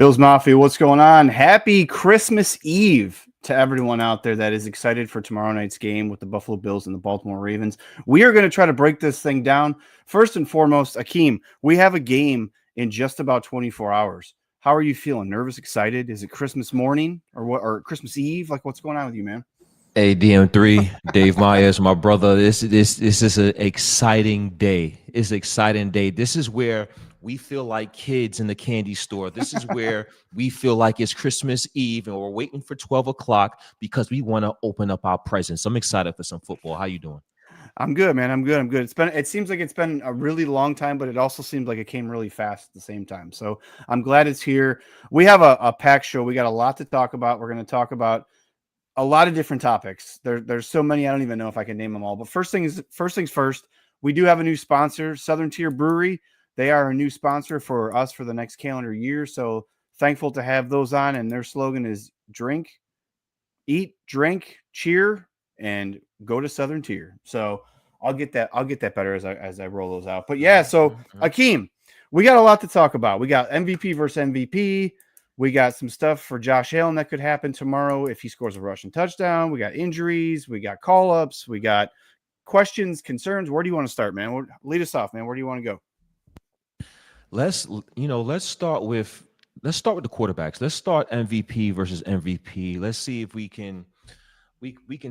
Bills Mafia, what's going on? Happy Christmas Eve to everyone out there that is excited for tomorrow night's game with the Buffalo Bills and the Baltimore Ravens. We are going to try to break this thing down. First and foremost, Akeem, we have a game in just about 24 hours. How are you feeling? Nervous, excited? Is it Christmas morning or what? Or Christmas Eve? Like, what's going on with you, man? Hey, DM3, Dave Myers, my brother. This is an exciting day. It's an exciting day. This is where we feel like kids in the candy store. This is where we feel like it's Christmas Eve and we're waiting for 12 o'clock because we want to open up our presents. I'm excited for some football. How you doing? I'm good, man. I'm good. It seems like it's been a really long time, but it also seems like it came really fast at the same time. So I'm glad it's here. We have a packed show. We got a lot to talk about. We're going to talk about a lot of different topics. There's so many, I don't even know if I can name them all. But first things first, we do have a new sponsor, Southern Tier Brewery. They are a new sponsor for us for the next calendar year. So thankful to have those on. And their slogan is drink, eat, drink, cheer, and go to Southern Tier. So I'll get that better as I roll those out. But yeah, so Akeem, we got a lot to talk about. We got MVP versus MVP. We got some stuff for Josh Allen that could happen tomorrow if he scores a rushing touchdown. We got injuries. We got call-ups. We got questions, concerns. Where do you want to start, man? Lead us off, man. Where do you want to go? Let's start with the quarterbacks. Let's start MVP versus MVP. Let's see if we can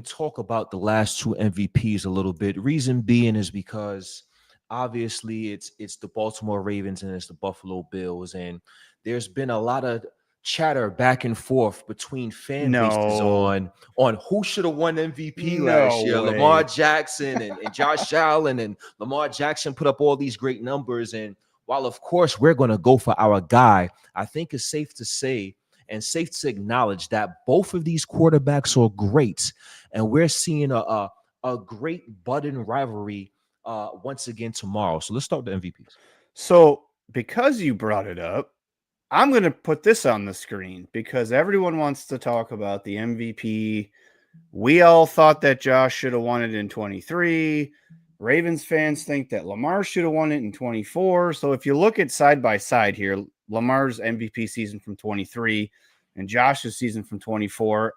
talk about the last two MVPs a little bit. Reason being is because obviously it's the Baltimore Ravens and it's the Buffalo Bills, and there's been a lot of chatter back and forth between fan bases on who should have won MVP last year. Lamar Jackson and Josh Allen, and Lamar Jackson put up all these great numbers. And while of course we're going to go for our guy, I think it's safe to say and safe to acknowledge that both of these quarterbacks are great, and we're seeing a great budding rivalry once again tomorrow. So let's start with the MVPs. So because you brought it up, I'm going to put this on the screen because everyone wants to talk about the MVP. We all thought that Josh should have won it in 23. Ravens fans think that Lamar should have won it in 24. So if you look at side by side here, Lamar's MVP season from 23 and Josh's season from 24,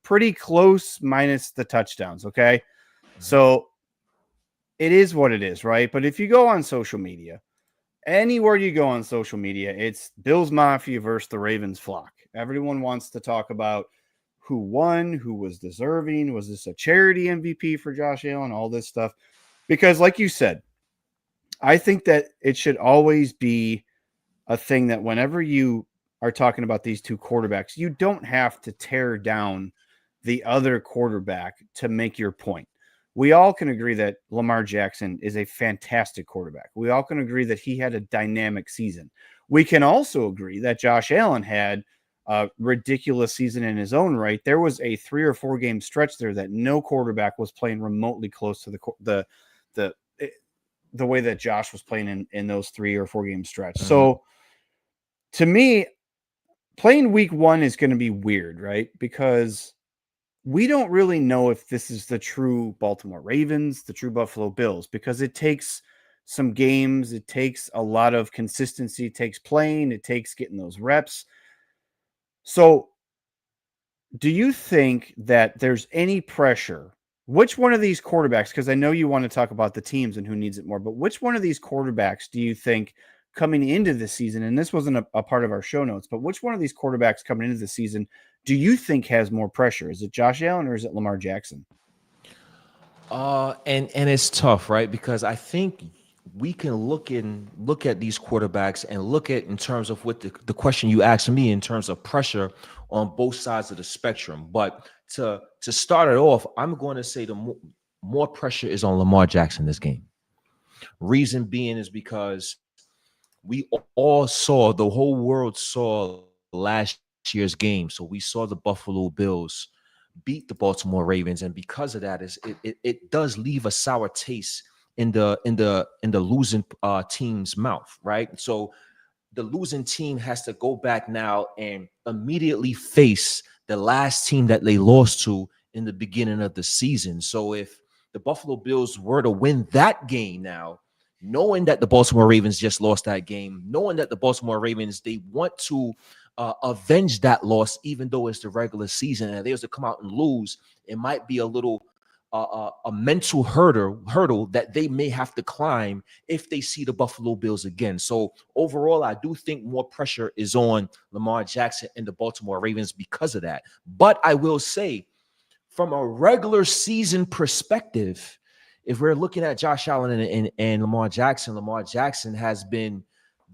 pretty close minus the touchdowns, okay? So it is what it is, right? But if you go on social media, anywhere you go on social media, it's Bills Mafia versus the Ravens flock. Everyone wants to talk about who won, who was deserving. Was this a charity MVP for Josh Allen? All this stuff. Because like you said, I think that it should always be a thing that whenever you are talking about these two quarterbacks, you don't have to tear down the other quarterback to make your point. We all can agree that Lamar Jackson is a fantastic quarterback. We all can agree that he had a dynamic season. We can also agree that Josh Allen had a ridiculous season in his own right. There was a 3 or 4 game stretch there that no quarterback was playing remotely close to the way that Josh was playing in those 3 or 4 game stretch. Mm-hmm. So to me, playing week 1 is going to be weird, right? Because we don't really know if this is the true Baltimore Ravens, the true Buffalo Bills, because it takes some games. It takes a lot of consistency. It takes playing. It takes getting those reps. So do you think that there's any pressure? Which one of these quarterbacks, because I know you want to talk about the teams and who needs it more, but which one of these quarterbacks do you think coming into the season, and this wasn't a part of our show notes, but which one of these quarterbacks coming into the season do you think has more pressure? Is it Josh Allen or is it Lamar Jackson? And it's tough, right? Because I think we can look at these quarterbacks and look at in terms of what the question you asked me in terms of pressure on both sides of the spectrum. But to start it off, I'm going to say the more pressure is on Lamar Jackson this game. Reason being is because we all saw, the whole world saw last year's game. So we saw the Buffalo Bills beat the Baltimore Ravens, and because of that, it does leave a sour taste in the losing team's mouth, right? So the losing team has to go back now and immediately face the last team that they lost to in the beginning of the season. So if the Buffalo Bills were to win that game now, knowing that the Baltimore Ravens just lost that game, knowing that the Baltimore Ravens, they want to avenge that loss, even though it's the regular season and they was to come out and lose, it might be a little a mental hurdle that they may have to climb if they see the Buffalo Bills again. So overall, I do think more pressure is on Lamar Jackson and the Baltimore Ravens because of that. But I will say, from a regular season perspective, if we're looking at Josh Allen and Lamar Jackson has been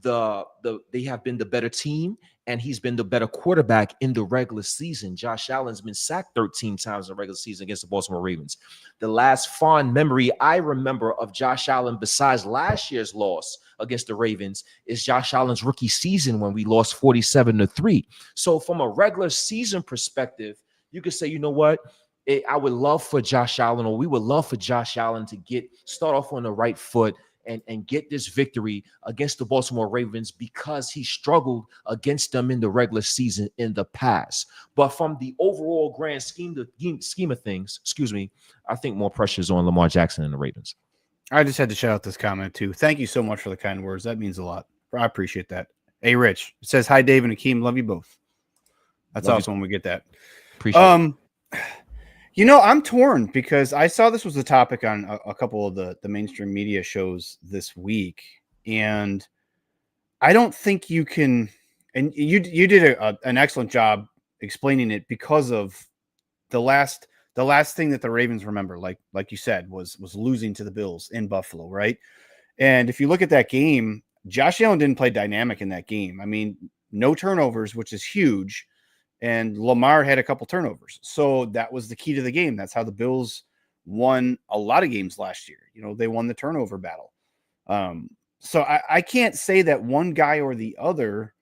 they have been the better team, and he's been the better quarterback in the regular season. Josh Allen's been sacked 13 times in the regular season against the Baltimore Ravens. The last fond memory I remember of Josh Allen, besides last year's loss against the Ravens, is Josh Allen's rookie season when we lost 47-3. So from a regular season perspective, you could say, you know what? I would love for Josh Allen, or we would love for Josh Allen to start off on the right foot and get this victory against the Baltimore Ravens, because he struggled against them in the regular season in the past. But from the overall grand scheme of things, I think more pressure is on Lamar Jackson and the Ravens. I just had to shout out this comment too. Thank you so much for the kind words. That means a lot. I appreciate that. Hey, Rich, it says, hi, Dave and Akeem. Love you both. That's awesome when we get that. Appreciate it. You know, I'm torn because I saw this was a topic on a couple of the mainstream media shows this week, and I don't think you can. And you did an excellent job explaining it, because of the last thing that the Ravens remember, like you said, was losing to the Bills in Buffalo, right? And if you look at that game, Josh Allen didn't play dynamic in that game. I mean, no turnovers, which is huge. And Lamar had a couple turnovers. So that was the key to the game. That's how the Bills won a lot of games last year. You know, they won the turnover battle. So I can't say that one guy or the other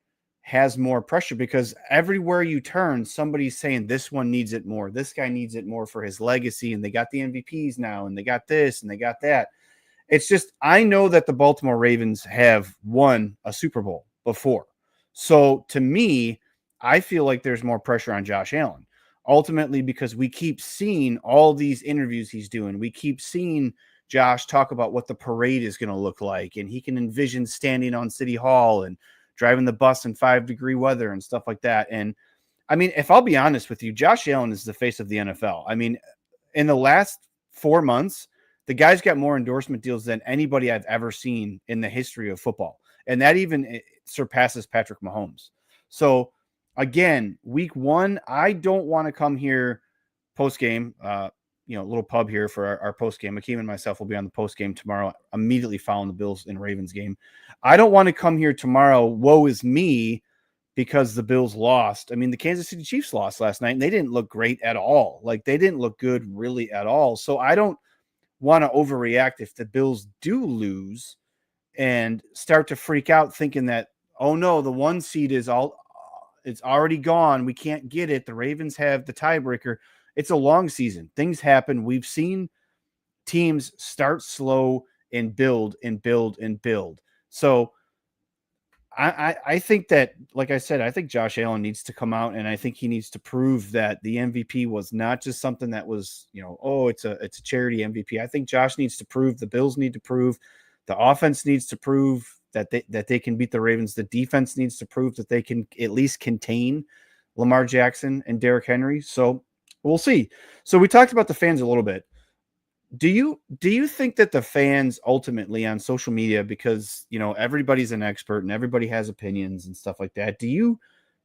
has more pressure, because everywhere you turn, somebody's saying this one needs it more. This guy needs it more for his legacy. And they got the MVPs now, and they got this and they got that. It's just, I know that the Baltimore Ravens have won a Super Bowl before. So to me, I feel like there's more pressure on Josh Allen, ultimately, because we keep seeing all these interviews he's doing. We keep seeing Josh talk about what the parade is going to look like, and he can envision standing on City Hall and driving the bus in 5-degree weather and stuff like that. And I mean, if I'll be honest with you, Josh Allen is the face of the NFL. I mean, in the last 4 months, the guy's got more endorsement deals than anybody I've ever seen in the history of football. And that even surpasses Patrick Mahomes. So, again, week 1, I don't want to come here post-game, a little pub here for our post-game. Akeem and myself will be on the post-game tomorrow, immediately following the Bills and Ravens game. I don't want to come here tomorrow, woe is me, because the Bills lost. I mean, the Kansas City Chiefs lost last night, and they didn't look great at all. Like, they didn't look good really at all. So I don't want to overreact if the Bills do lose and start to freak out thinking that, oh no, the 1 seed is it's already gone. We can't get it. The Ravens have the tiebreaker. It's a long season. Things happen. We've seen teams start slow and build and build and build. So I think that, like I said, I think Josh Allen needs to come out, and I think he needs to prove that the MVP was not just something that was, it's a charity MVP. I think Josh needs to prove, the Bills need to prove, the offense needs to prove that they can beat the Ravens. The defense needs to prove that they can at least contain Lamar Jackson and Derrick Henry. So we'll see. So we talked about the fans a little bit. Do you think that the fans ultimately on social media, because everybody's an expert and everybody has opinions and stuff like that, do you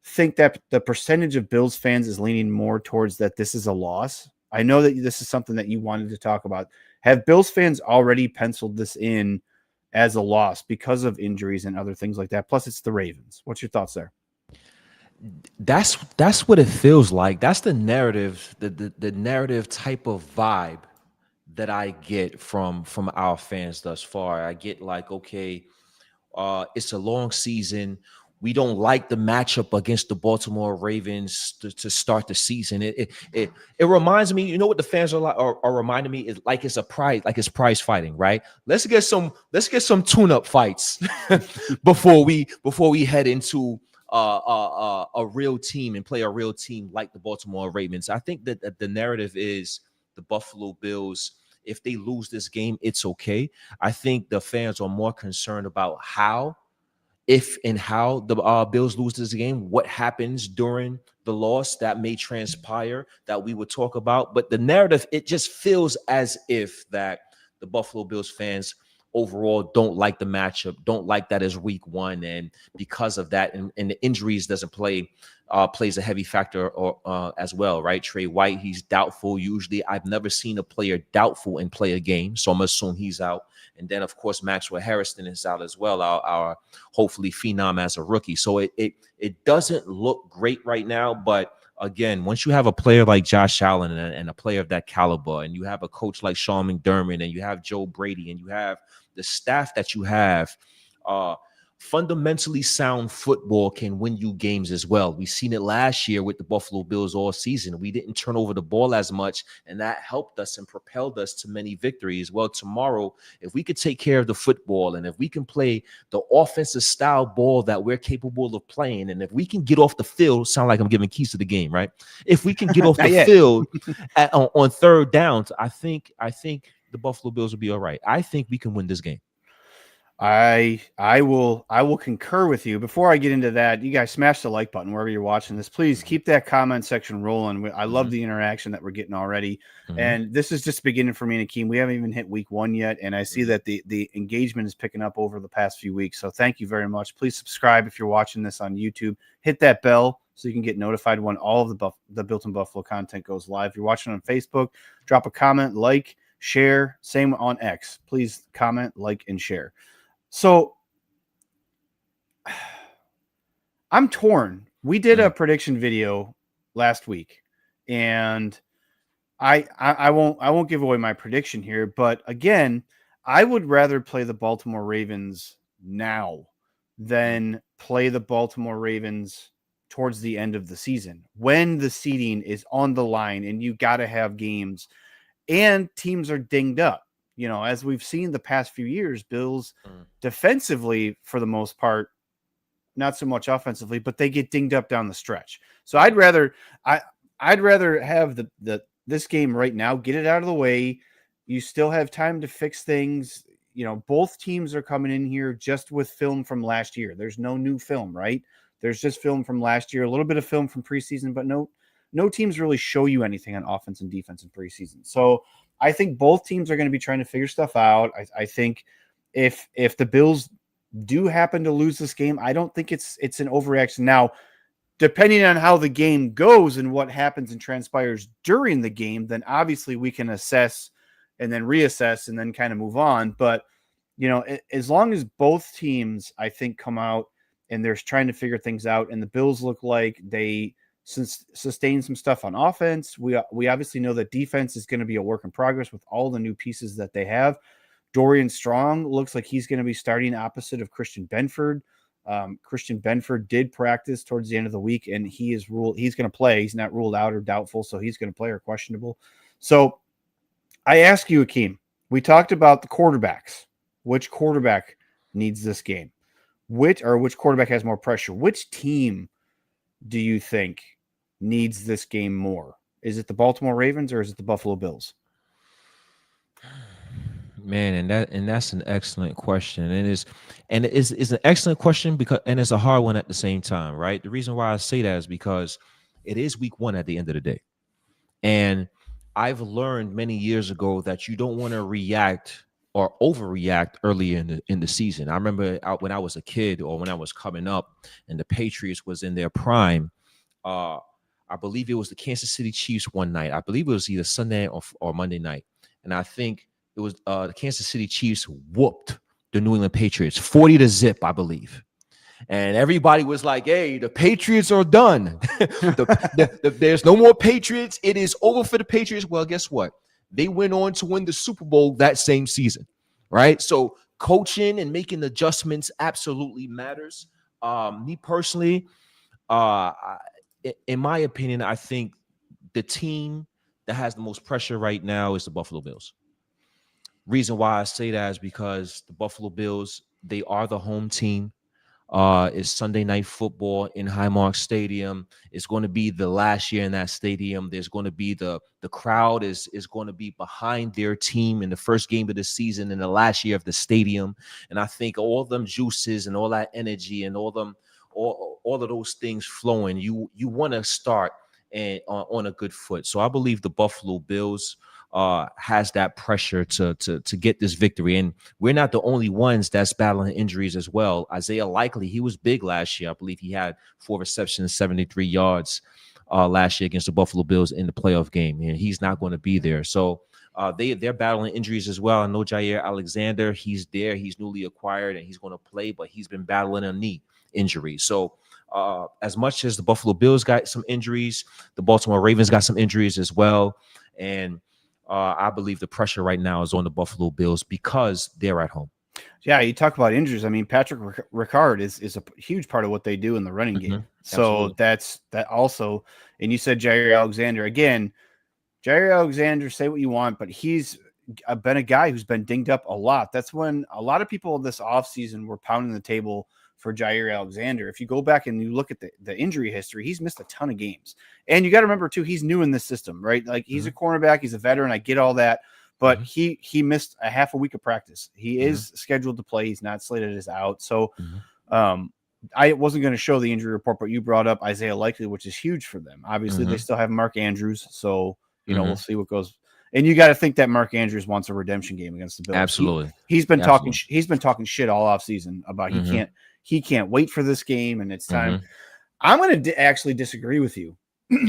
think that the percentage of Bills fans is leaning more towards that this is a loss? I know that this is something that you wanted to talk about. Have Bills fans already penciled this in as a loss because of injuries and other things like that? Plus, it's the Ravens. What's your thoughts there? That's what it feels like. That's the narrative, the narrative type of vibe that I get from our fans thus far. I get like, okay, it's a long season. We don't like the matchup against the Baltimore Ravens to start the season. It reminds me, you know what the fans are reminding me is like it's prize fighting, right? Let's get some tune-up fights before we head into a real team and play a real team like the Baltimore Ravens. I think that the narrative is the Buffalo Bills, if they lose this game, it's okay. I think the fans are more concerned about how if and how the Bills lose this game, what happens during the loss that may transpire that we would talk about. But the narrative, it just feels as if that the Buffalo Bills fans overall don't like the matchup, don't like that as week one. And because of that, and the injuries doesn't plays a heavy factor or as well, right? Trey White, he's doubtful. Usually, I've never seen a player doubtful and play a game, so I'm assuming he's out. And then, of course, Maxwell Harrison is out as well, our hopefully phenom as a rookie. So it doesn't look great right now, but again, once you have a player like Josh Allen and a player of that caliber, and you have a coach like Sean McDermott, and you have Joe Brady, and you have the staff that you have, fundamentally sound football can win you games as well. We've seen it last year with the Buffalo Bills all season. We didn't turn over the ball as much, and that helped us and propelled us to many victories. Well, tomorrow, if we could take care of the football, and if we can play the offensive style ball that we're capable of playing, and if we can get off the field, sound like I'm giving keys to the game, right? If we can get off the field on third downs, I think the Buffalo Bills will be all right. I think we can win this game. I will concur with you. Before I get into that, you guys smash the like button wherever you're watching this. Please keep that comment section rolling. I love the interaction that we're getting already. And this is just beginning for me and Akeem. We haven't even hit week one yet, and I see that the engagement is picking up over the past few weeks. So thank you very much. Please subscribe if you're watching this on YouTube. Hit that bell so you can get notified when all of the Built in Buffalo content goes live. If you're watching on Facebook, drop a comment, like, share. Same on X. Please comment, like, and share. So I'm torn. We did a prediction video last week, and I won't give away my prediction here, but again, I would rather play the Baltimore Ravens now than play the Baltimore Ravens towards the end of the season when the seeding is on the line and you got to have games and teams are dinged up. You know, as we've seen the past few years, Bills defensively, for the most part, not so much offensively, but they get dinged up down the stretch. So I'd rather have this game right now, get it out of the way. You still have time to fix things. You know, both teams are coming in here just with film from last year. There's no new film, right? There's just film from last year, a little bit of film from preseason, but no teams really show you anything on offense and defense in preseason. So I think both teams are going to be trying to figure stuff out. I think if the Bills do happen to lose this game, I don't think it's an overreaction. Now, depending on how the game goes and what happens and transpires during the game, then obviously we can assess and then reassess and then kind of move on. But, you know, as long as both teams, I think, come out and they're trying to figure things out, and the Bills look like they sustain some stuff on offense. We obviously know that defense is going to be a work in progress with all the new pieces that they have. Dorian Strong looks like he's going to be starting opposite of Christian Benford. Christian Benford did practice towards the end of the week, and he's going to play. He's not ruled out or doubtful, so he's going to play or questionable. So I ask you, Akeem, we talked about the quarterbacks. Which quarterback needs this game? Which quarterback has more pressure? Which team do you think needs this game more? Is it the Baltimore Ravens or is it the Buffalo Bills? Man, and that's an excellent question. It's an excellent question because it's a hard one at the same time, right? The reason why I say that is because it is week one at the end of the day. And I've learned many years ago that you don't want to react or overreact early in the season. I remember when I was a kid or when I was coming up and the Patriots was in their prime. I believe it was the Kansas City Chiefs one night. I believe it was either Sunday or Monday night. And I think it was the Kansas City Chiefs whooped the New England Patriots 40-0, I believe. And everybody was like, hey, the Patriots are done. There's no more Patriots. It is over for the Patriots. Well, guess what? They went on to win the Super Bowl that same season, right? So coaching and making adjustments absolutely matters. Me personally, in my opinion, I think the team that has the most pressure right now is the Buffalo Bills. Reason why I say that is because the Buffalo Bills, they are the home team. It's Sunday Night Football in Highmark Stadium. It's going to be the last year in that stadium. There's going to be the crowd is going to be behind their team in the first game of the season in the last year of the stadium. And I think all them juices and all that energy and all of those things flowing, you want to start and on a good foot. So I believe the Buffalo Bills has that pressure to get this victory. And we're not the only ones that's battling injuries as well. 𝐻𝐸𝐵𝐿𝐼 Likely, he was big last year. I believe he had 4 receptions, 73 yards last year against the Buffalo Bills in the playoff game, and he's not going to be there. So they're battling injuries as well. I know Jair Alexander, he's there. He's newly acquired and he's going to play, but he's been battling a knee injury. So as much as the Buffalo Bills got some injuries, the Baltimore Ravens got some injuries as well. And I believe the pressure right now is on the Buffalo Bills because they're at home. Yeah, you talk about injuries. I mean, Patrick Ricard is a huge part of what they do in the running game. So that's that also. And you said Jair Alexander again. Jair Alexander, say what you want, but he's been a guy who's been dinged up a lot. That's when a lot of people this offseason were pounding the table for Jair Alexander. If you go back and you look at the injury history, he's missed a ton of games. And you got to remember, too, he's new in this system, right? Like, he's a cornerback. He's a veteran. I get all that. But he missed a half a week of practice. He is scheduled to play. He's not slated as out. So I wasn't going to show the injury report, but you brought up Isaiah Likely, which is huge for them. Obviously, they still have Mark Andrews. So, you know, we'll see what goes. And you got to think that Mark Andrews wants a redemption game against the Bills. Absolutely. He's been talking shit all offseason about he can't wait for this game, and it's time. I'm going to actually disagree with you.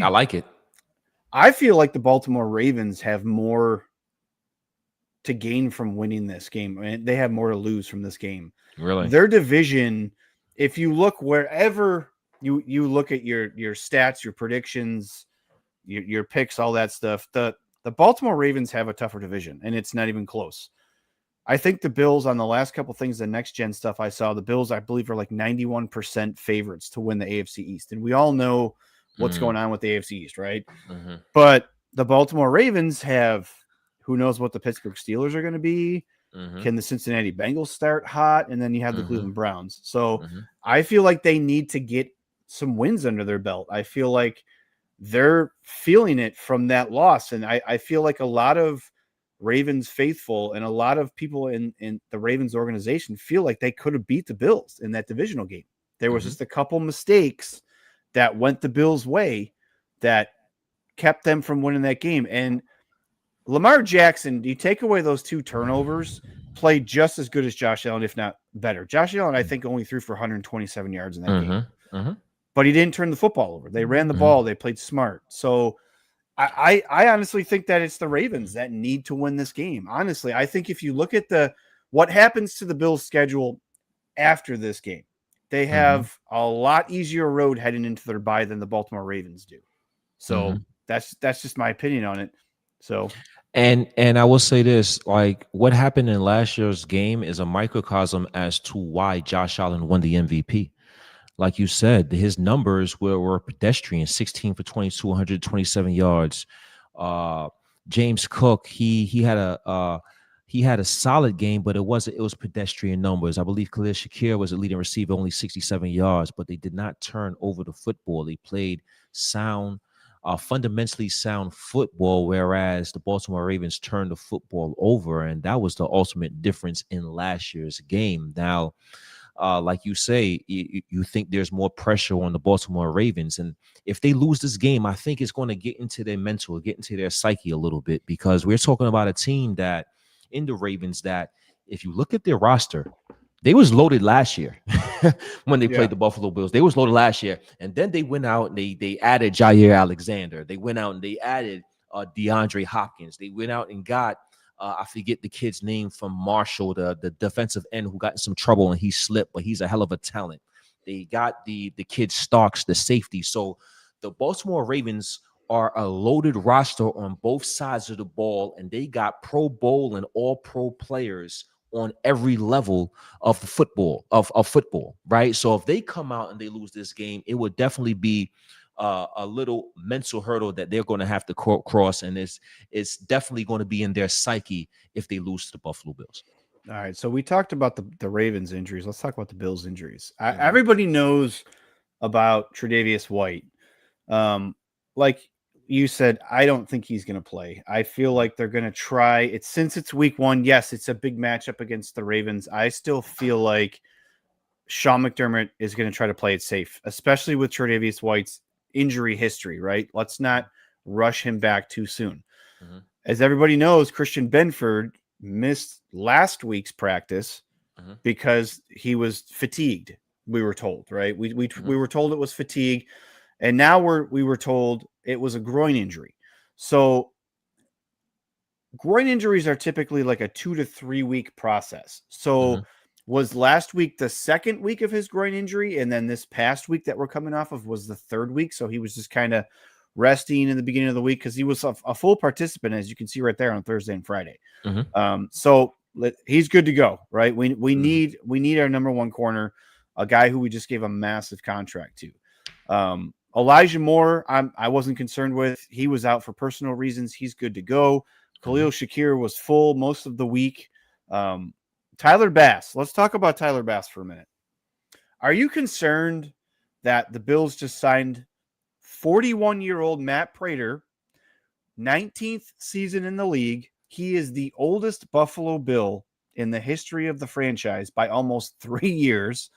I like it. I feel like the Baltimore Ravens have more to gain from winning this game. I mean, they have more to lose from this game. Really? Their division, if you look wherever you look at your stats, your predictions, your picks, all that stuff, the Baltimore Ravens have a tougher division, and it's not even close. I think the Bills, on the last couple things, the next gen stuff I saw, the Bills, I believe, are like 91% favorites to win the AFC East. And we all know what's going on with the AFC East, right? But the Baltimore Ravens have, who knows what the Pittsburgh Steelers are going to be. Can the Cincinnati Bengals start hot? And then you have the Cleveland Browns. So I feel like they need to get some wins under their belt. I feel like they're feeling it from that loss. And I feel like a lot of Ravens faithful and a lot of people in the Ravens organization feel like they could have beat the Bills in that divisional game. There was just a couple mistakes that went the Bills' way that kept them from winning that game. And Lamar Jackson, you take away those 2 turnovers, played just as good as Josh Allen, if not better. Josh Allen, I think, only threw for 127 yards in that game. But he didn't turn the football over. They ran the ball. They played smart. So I honestly think that it's the Ravens that need to win this game. Honestly, I think if you look at what happens to the Bills' schedule after this game, they have a lot easier road heading into their bye than the Baltimore Ravens do. So that's just my opinion on it. So, and I will say this, like, what happened in last year's game is a microcosm as to why Josh Allen won the MVP. Like you said, his numbers were pedestrian: 16 for 22, 127 yards. James Cook, he had a solid game, but it was pedestrian numbers. I believe 𝐸𝐴𝐵𝐿𝐼 was a leading receiver, only 67 yards, but they did not turn over the football. They played sound, fundamentally sound football, whereas the Baltimore Ravens turned the football over, and that was the ultimate difference in last year's game. Now, like you say, you think there's more pressure on the Baltimore Ravens. And if they lose this game, I think it's going to get into their mental, get into their psyche a little bit, because we're talking about a team that, in the Ravens, that if you look at their roster, they was loaded last year when they played the Buffalo Bills. They was loaded last year. And then they went out and they added Jair Alexander. They went out and they added DeAndre Hopkins. They went out and got I forget the kid's name from Marshall, the defensive end who got in some trouble and he slipped, but he's a hell of a talent. They got the kid Starks, the safety. So the Baltimore Ravens are a loaded roster on both sides of the ball, and they got Pro Bowl and All-Pro players on every level of the football, right? So if they come out and they lose this game, it would definitely be a little mental hurdle that they're going to have to cross, and it's definitely going to be in their psyche if they lose to the Buffalo Bills. All right. So we talked about the Ravens injuries. Let's talk about the Bills injuries. Everybody knows about Tre'Davious White. Like you said, I don't think he's going to play. I feel like they're going to try it since it's week 1. Yes, it's a big matchup against the Ravens. I still feel like Sean McDermott is going to try to play it safe, especially with Tre'Davious White's injury history, right? Let's not rush him back too soon. Mm-hmm. As everybody knows, Christian Benford missed last week's practice because he was fatigued. We were told, right? We were told it was fatigue, and now we were told it was a groin injury. So groin injuries are typically like a 2 to 3 week process. So was last week the second week of his groin injury, and then this past week that we're coming off of was the third week. So he was just kind of resting in the beginning of the week because he was a full participant, as you can see right there, on Thursday and Friday. So he's good to go, right? We need our number 1 corner, a guy who we just gave a massive contract to. Elijah Moore, I wasn't concerned with. He was out for personal reasons. He's good to go. Khalil Shakir was full most of the week. Tyler Bass. Let's talk about Tyler Bass for a minute. Are you concerned that the Bills just signed 41-year-old Matt Prater, 19th season in the league? He is the oldest Buffalo Bill in the history of the franchise by almost 3 years.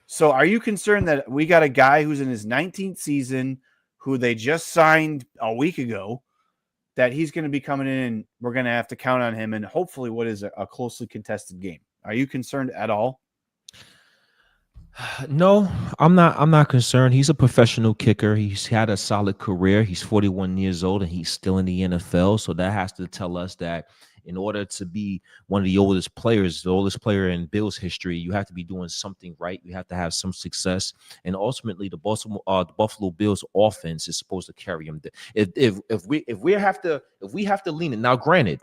So are you concerned that we got a guy who's in his 19th season, who they just signed a week ago, that he's going to be coming in and we're going to have to count on him and hopefully what is a closely contested game? Are you concerned at all? No, I'm not concerned. He's a professional kicker. He's had a solid career. He's 41 years old and he's still in the NFL. So that has to tell us that in order to be one of the oldest players, the oldest player in Bills history, you have to be doing something right. You have to have some success. And ultimately the Buffalo Bills offense is supposed to carry him. If we have to lean it. Now, granted,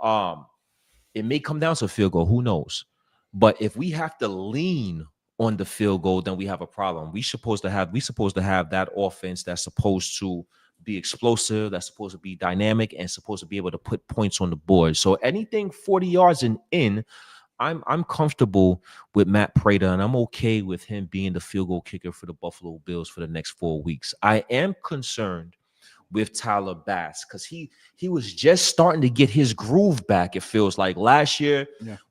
it may come down to a field goal. Who knows? But if we have to lean on the field goal, then we have a problem. We supposed to have that offense that's supposed to be explosive, that's supposed to be dynamic, and supposed to be able to put points on the board. So anything 40 yards and in, I'm comfortable with Matt Prater, and I'm okay with him being the field goal kicker for the Buffalo Bills for the next 4 weeks. I am concerned with Tyler Bass because he was just starting to get his groove back. It feels like last year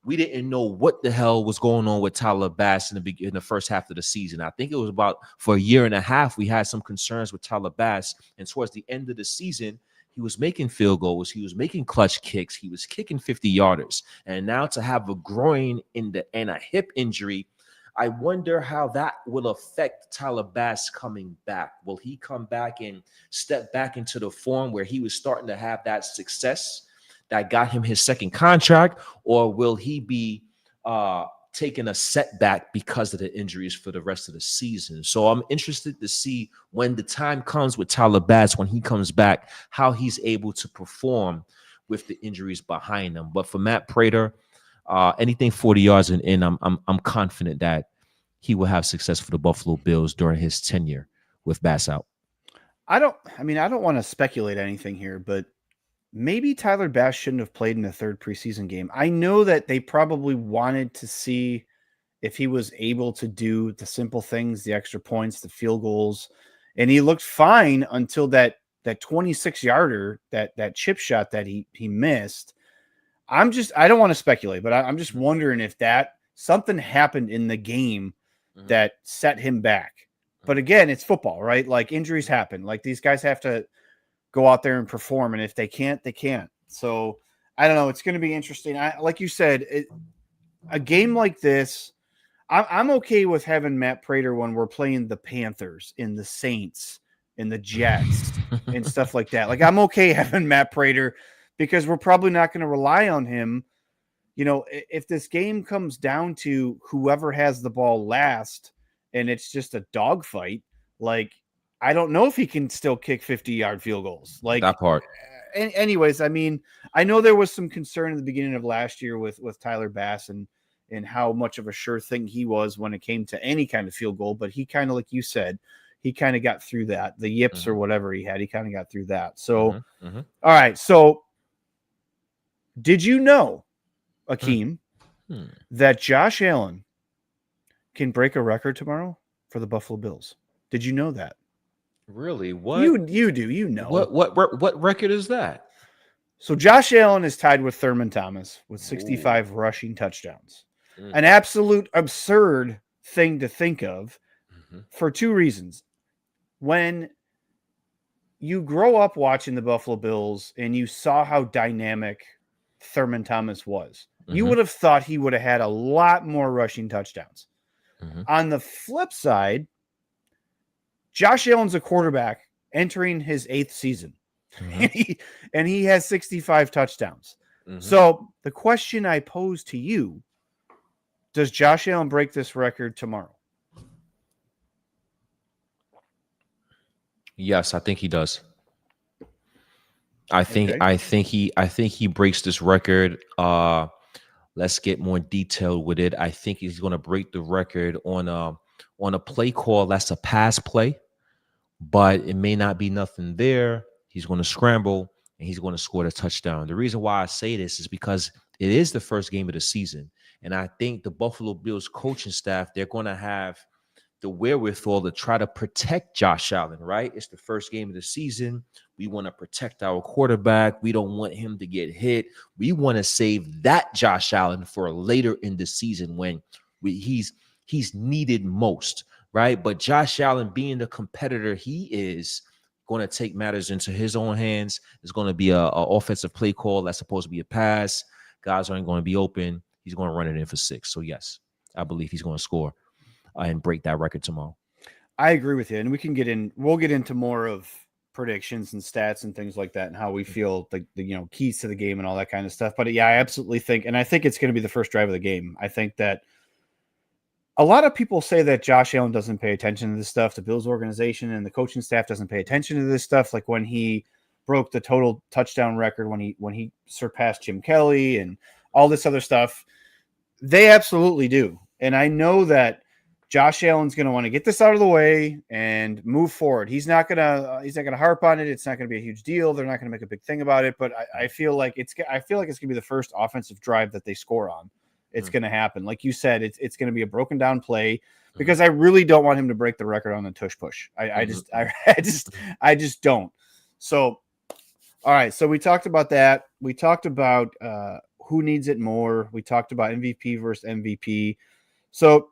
we didn't know what the hell was going on with Tyler Bass in the first half of the season. I think it was about for a year and a half we had some concerns with Tyler Bass, and towards the end of the season he was making field goals, he was making clutch kicks, he was kicking 50-yarders, and now to have a groin and a hip injury, I wonder how that will affect Tyler Bass coming back. Will he come back and step back into the form where he was starting to have that success that got him his second contract, or will he be taking a setback because of the injuries for the rest of the season? So I'm interested to see when the time comes with Tyler Bass, when he comes back, how he's able to perform with the injuries behind him. But for Matt Prater, anything 40 yards and in, I'm confident that he will have success for the Buffalo Bills during his tenure with Bass out. I don't want to speculate anything here, but maybe Tyler Bass shouldn't have played in the third preseason game. I know that they probably wanted to see if he was able to do the simple things, the extra points, the field goals, and he looked fine until that 26-yarder, that chip shot that he missed. I don't want to speculate, but I'm just wondering if that something happened in the game that set him back. But again, it's football, right? Like injuries happen. Like these guys have to go out there and perform, and if they can't, they can't. So I don't know. It's going to be interesting. Like you said, a game like this, I'm okay with having Matt Prater when we're playing the Panthers and the Saints and the Jets and stuff like that. Like I'm okay having Matt Prater because we're probably not going to rely on him. You know, if this game comes down to whoever has the ball last and it's just a dogfight, like I don't know if he can still kick 50-yard field goals. Like that part. Anyways, I mean, I know there was some concern at the beginning of last year with Tyler Bass and how much of a sure thing he was when it came to any kind of field goal, but he kind of, like you said, he kind of got through that. The yips or whatever he had, he kind of got through that. So, all right. So did you know, Akeem, that Josh Allen can break a record tomorrow for the Buffalo Bills. Did you know that? Really? What? You do. You know. What record is that? So Josh Allen is tied with Thurman Thomas with 65 rushing touchdowns. An absolute absurd thing to think of for two reasons. When you grow up watching the Buffalo Bills and you saw how dynamic Thurman Thomas was, you would have thought he would have had a lot more rushing touchdowns. On the flip side, Josh Allen's a quarterback entering his 8th season. And he has 65 touchdowns. So the question I pose to you, does Josh Allen break this record tomorrow? Yes, I think he does. I think he breaks this record. Let's get more detailed with it. I think he's going to break the record on a play call that's a pass play, but it may not be nothing there. He's going to scramble and he's going to score the touchdown. The reason why I say this is because it is the first game of the season, and I think the Buffalo Bills coaching staff, they're going to have the wherewithal to try to protect Josh Allen, right? It's the first game of the season. We want to protect our quarterback. We don't want him to get hit. We want to save that Josh Allen for later in the season when he's needed most, right? But Josh Allen, being the competitor he is, going to take matters into his own hands. It's going to be a offensive play call that's supposed to be a pass. Guys aren't going to be open. He's going to run it in for 6. So yes, I believe he's going to score and break that record tomorrow. I agree with you, and we'll get into more of predictions and stats and things like that, and how we feel the keys to the game and all that kind of stuff. But yeah, I absolutely think, and I think it's going to be the first drive of the game. I think that a lot of people say that Josh Allen doesn't pay attention to this stuff. The Bills organization and the coaching staff doesn't pay attention to this stuff. Like when he broke the total touchdown record, when he surpassed Jim Kelly and all this other stuff, they absolutely do. And I know that Josh Allen's going to want to get this out of the way and move forward. He's not going to harp on it. It's not going to be a huge deal. They're not going to make a big thing about it. But I feel like it's going to be the first offensive drive that they score on. It's going to happen. Like you said, it's going to be a broken down play, because I really don't want him to break the record on the tush push. I just don't. So, all right. So we talked about that. We talked about who needs it more. We talked about MVP versus MVP. So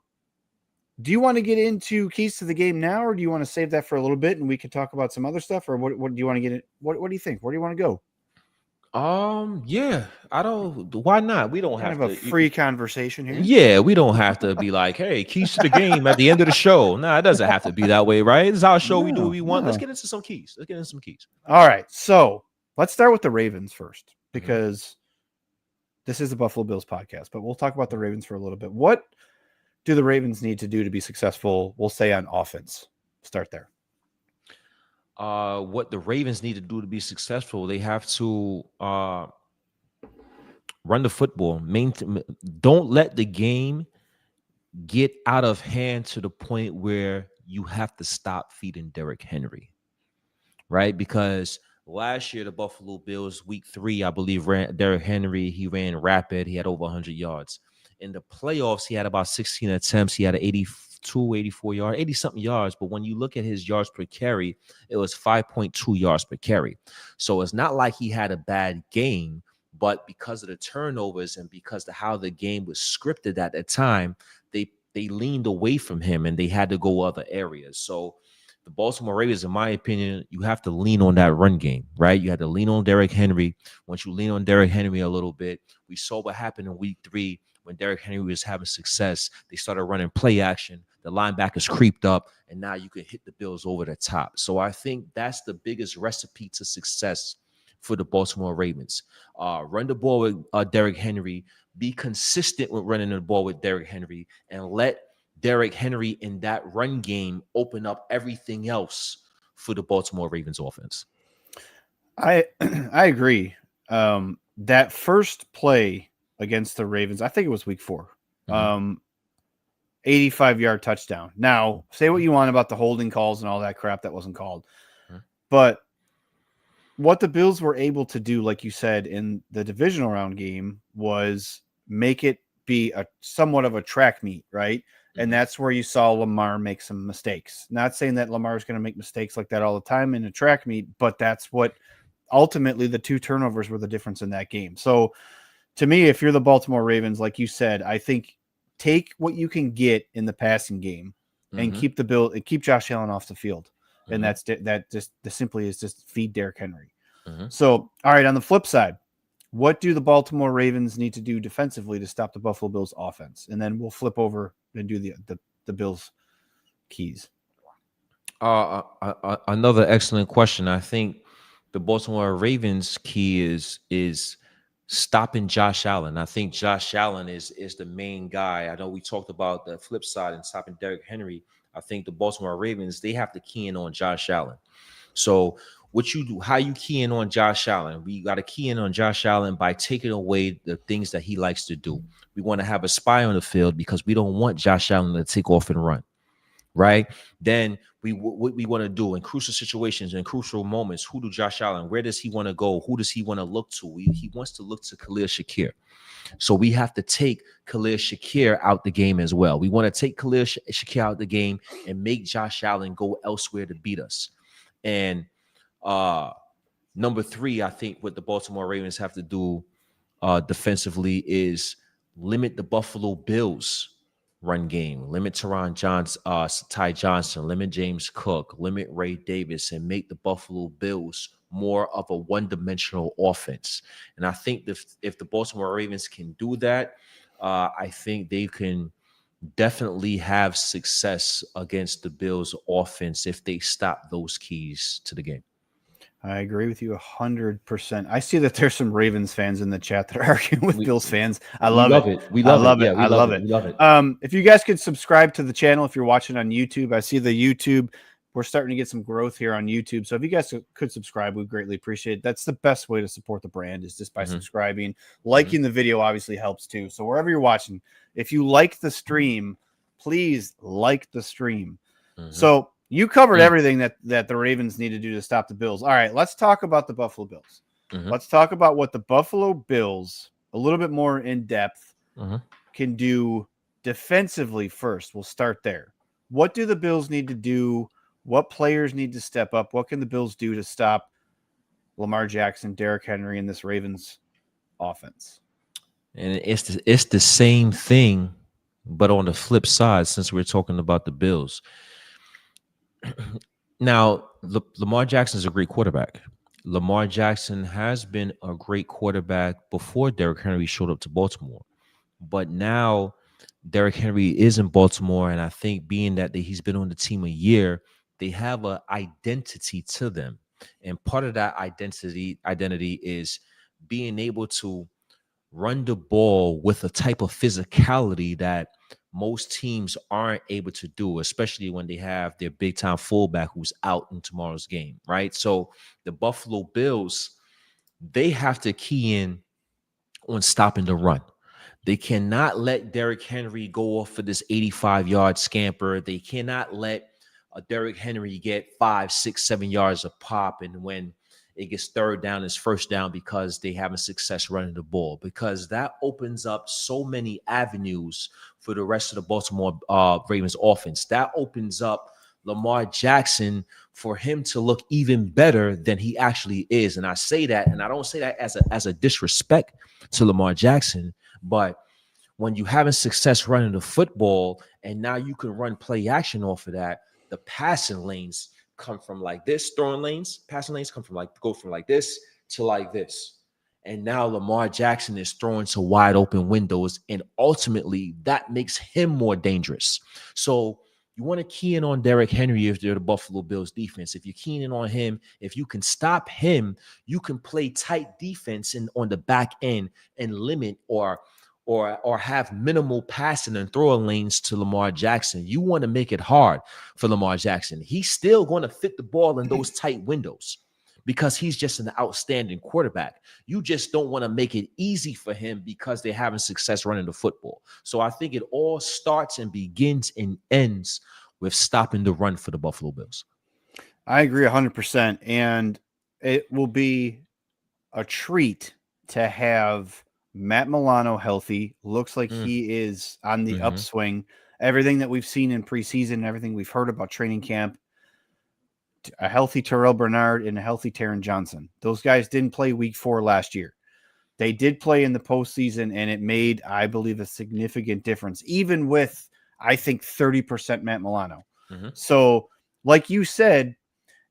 do you want to get into keys to the game now, or do you want to save that for a little bit and we can talk about some other stuff, or what do you want to get in? What do you think? Where do you want to go? Yeah, I don't. Why not? We don't have a free conversation here. Yeah, we don't have to be like, hey, keys to the game at the end of the show. Nah, it doesn't have to be that way, right? This is our show. We do what we want. Let's get into some keys. All right. So let's start with the Ravens first, because this is the Buffalo Bills podcast, but we'll talk about the Ravens for a little bit. What do the Ravens need to do to be successful? We'll say on offense. Start there. What the Ravens need to do to be successful, they have to run the football. Don't let the game get out of hand to the point where you have to stop feeding Derrick Henry, right? Because last year, the Buffalo Bills, week 3, I believe, ran Derrick Henry. He ran rapid. He had over 100 yards. In the playoffs, he had about 16 attempts. He had an 84 yard, 80-something yards. But when you look at his yards per carry, it was 5.2 yards per carry. So it's not like he had a bad game, but because of the turnovers and because of how the game was scripted at the time, they leaned away from him and they had to go other areas. So the Baltimore Ravens, in my opinion, you have to lean on that run game, right? You have to lean on Derrick Henry. Once you lean on Derrick Henry a little bit, we saw what happened in week 3 when Derrick Henry was having success. They started running play action. The linebackers creeped up, and now you can hit the Bills over the top. So I think that's the biggest recipe to success for the Baltimore Ravens. Run the ball with Derrick Henry. Be consistent with running the ball with Derrick Henry, and let Derrick Henry in that run game open up everything else for the Baltimore Ravens offense. I agree. That first play against the Ravens, I think it was week 4, 85-yard touchdown. Now, say what you want about the holding calls and all that crap that wasn't called. But what the Bills were able to do, like you said, in the divisional round game was make it be a somewhat of a track meet, right? And that's where you saw Lamar make some mistakes. Not saying that Lamar is going to make mistakes like that all the time in a track meet, but that's what ultimately the 2 turnovers were the difference in that game. So to me, if you're the Baltimore Ravens, like you said, I think take what you can get in the passing game and keep Josh Allen off the field. And that just simply is just feed Derrick Henry. So, all right, on the flip side, what do the Baltimore Ravens need to do defensively to stop the Buffalo Bills offense? And then we'll flip over and do the Bills keys. Another excellent question. I think the Baltimore Ravens key is stopping Josh Allen. I think Josh Allen is the main guy. I know we talked about the flip side and stopping Derrick Henry. I think the Baltimore Ravens, they have to key in on Josh Allen. So what you do, how you key in on Josh Allen? We got to key in on Josh Allen by taking away the things that he likes to do. We want to have a spy on the field because we don't want Josh Allen to take off and run, right? Then what we want to do in crucial situations, in crucial moments, who do Josh Allen, where does he want to go? Who does he want to look to? He wants to look to 𝐼𝐸𝐶𝐾𝐿. So we have to take 𝐼𝐸𝐶𝐾𝐿 out the game as well. We want to take 𝐼𝐸𝐶𝐾𝐿 out the game and make Josh Allen go elsewhere to beat us. And number 3, I think what the Baltimore Ravens have to do defensively is limit the Buffalo Bills run game, limit Ty Johnson, limit James Cook, limit Ray Davis, and make the Buffalo Bills more of a one-dimensional offense. And I think if the Baltimore Ravens can do that, I think they can definitely have success against the Bills offense if they stop those keys to the game. I agree with you 100%. I see that there's some Ravens fans in the chat that are arguing with Bills fans. I love it. We love it. Yeah, I love it. We love it. If you guys could subscribe to the channel, if you're watching on YouTube, I see the YouTube. We're starting to get some growth here on YouTube. So if you guys could subscribe, we'd greatly appreciate it. That's the best way to support the brand is just by subscribing. Liking the video obviously helps too. So wherever you're watching, if you like the stream, please like the stream. So you covered everything that the Ravens need to do to stop the Bills. All right, let's talk about the Buffalo Bills. Let's talk about what the Buffalo Bills, a little bit more in depth, can do defensively first. We'll start there. What do the Bills need to do? What players need to step up? What can the Bills do to stop Lamar Jackson, Derrick Henry, and this Ravens offense? And it's the same thing, but on the flip side, since we're talking about the Bills. Now, Lamar Jackson is a great quarterback. Lamar Jackson has been a great quarterback before Derrick Henry showed up to Baltimore. But now Derrick Henry is in Baltimore, and I think being that he's been on the team a year, they have an identity to them. And part of that identity is being able to run the ball with a type of physicality that most teams aren't able to do, especially when they have their big-time fullback who's out in tomorrow's game, right? So the Buffalo Bills, they have to key in on stopping the run. They cannot let Derrick Henry go off for this 85-yard scamper. They cannot let Derrick Henry get 5, 6, 7 yards of pop, and when it gets third down, it's first down because they having success running the ball, because that opens up so many avenues for the rest of the Baltimore Ravens offense. That opens up Lamar Jackson for him to look even better than he actually is. And I say that, and I don't say that as a disrespect to Lamar Jackson, but when you having success running the football and now you can run play action off of that, the passing lanes come from like this, passing lanes come from go from like this to like this. And now Lamar Jackson is throwing to wide open windows, and ultimately that makes him more dangerous. So you want to key in on Derrick Henry if you're the Buffalo Bills defense. If you're keying in on him, if you can stop him, you can play tight defense on the back end and limit or have minimal passing and throwing lanes to Lamar Jackson. You want to make it hard for Lamar Jackson. He's still going to fit the ball in those tight windows because he's just an outstanding quarterback. You just don't want to make it easy for him because they're having success running the football. So I think it all starts and begins and ends with stopping the run for the Buffalo Bills. I agree 100%. And it will be a treat to have Matt Milano healthy. Looks like Mm. he is on the Mm-hmm. upswing. Everything that we've seen in preseason, everything we've heard about training camp, a healthy Terrell Bernard and a healthy Taron Johnson. Those guys didn't play week 4 last year. They did play in the postseason, and it made, I believe, a significant difference, even with, I think, 30% Matt Milano. Mm-hmm. So, like you said,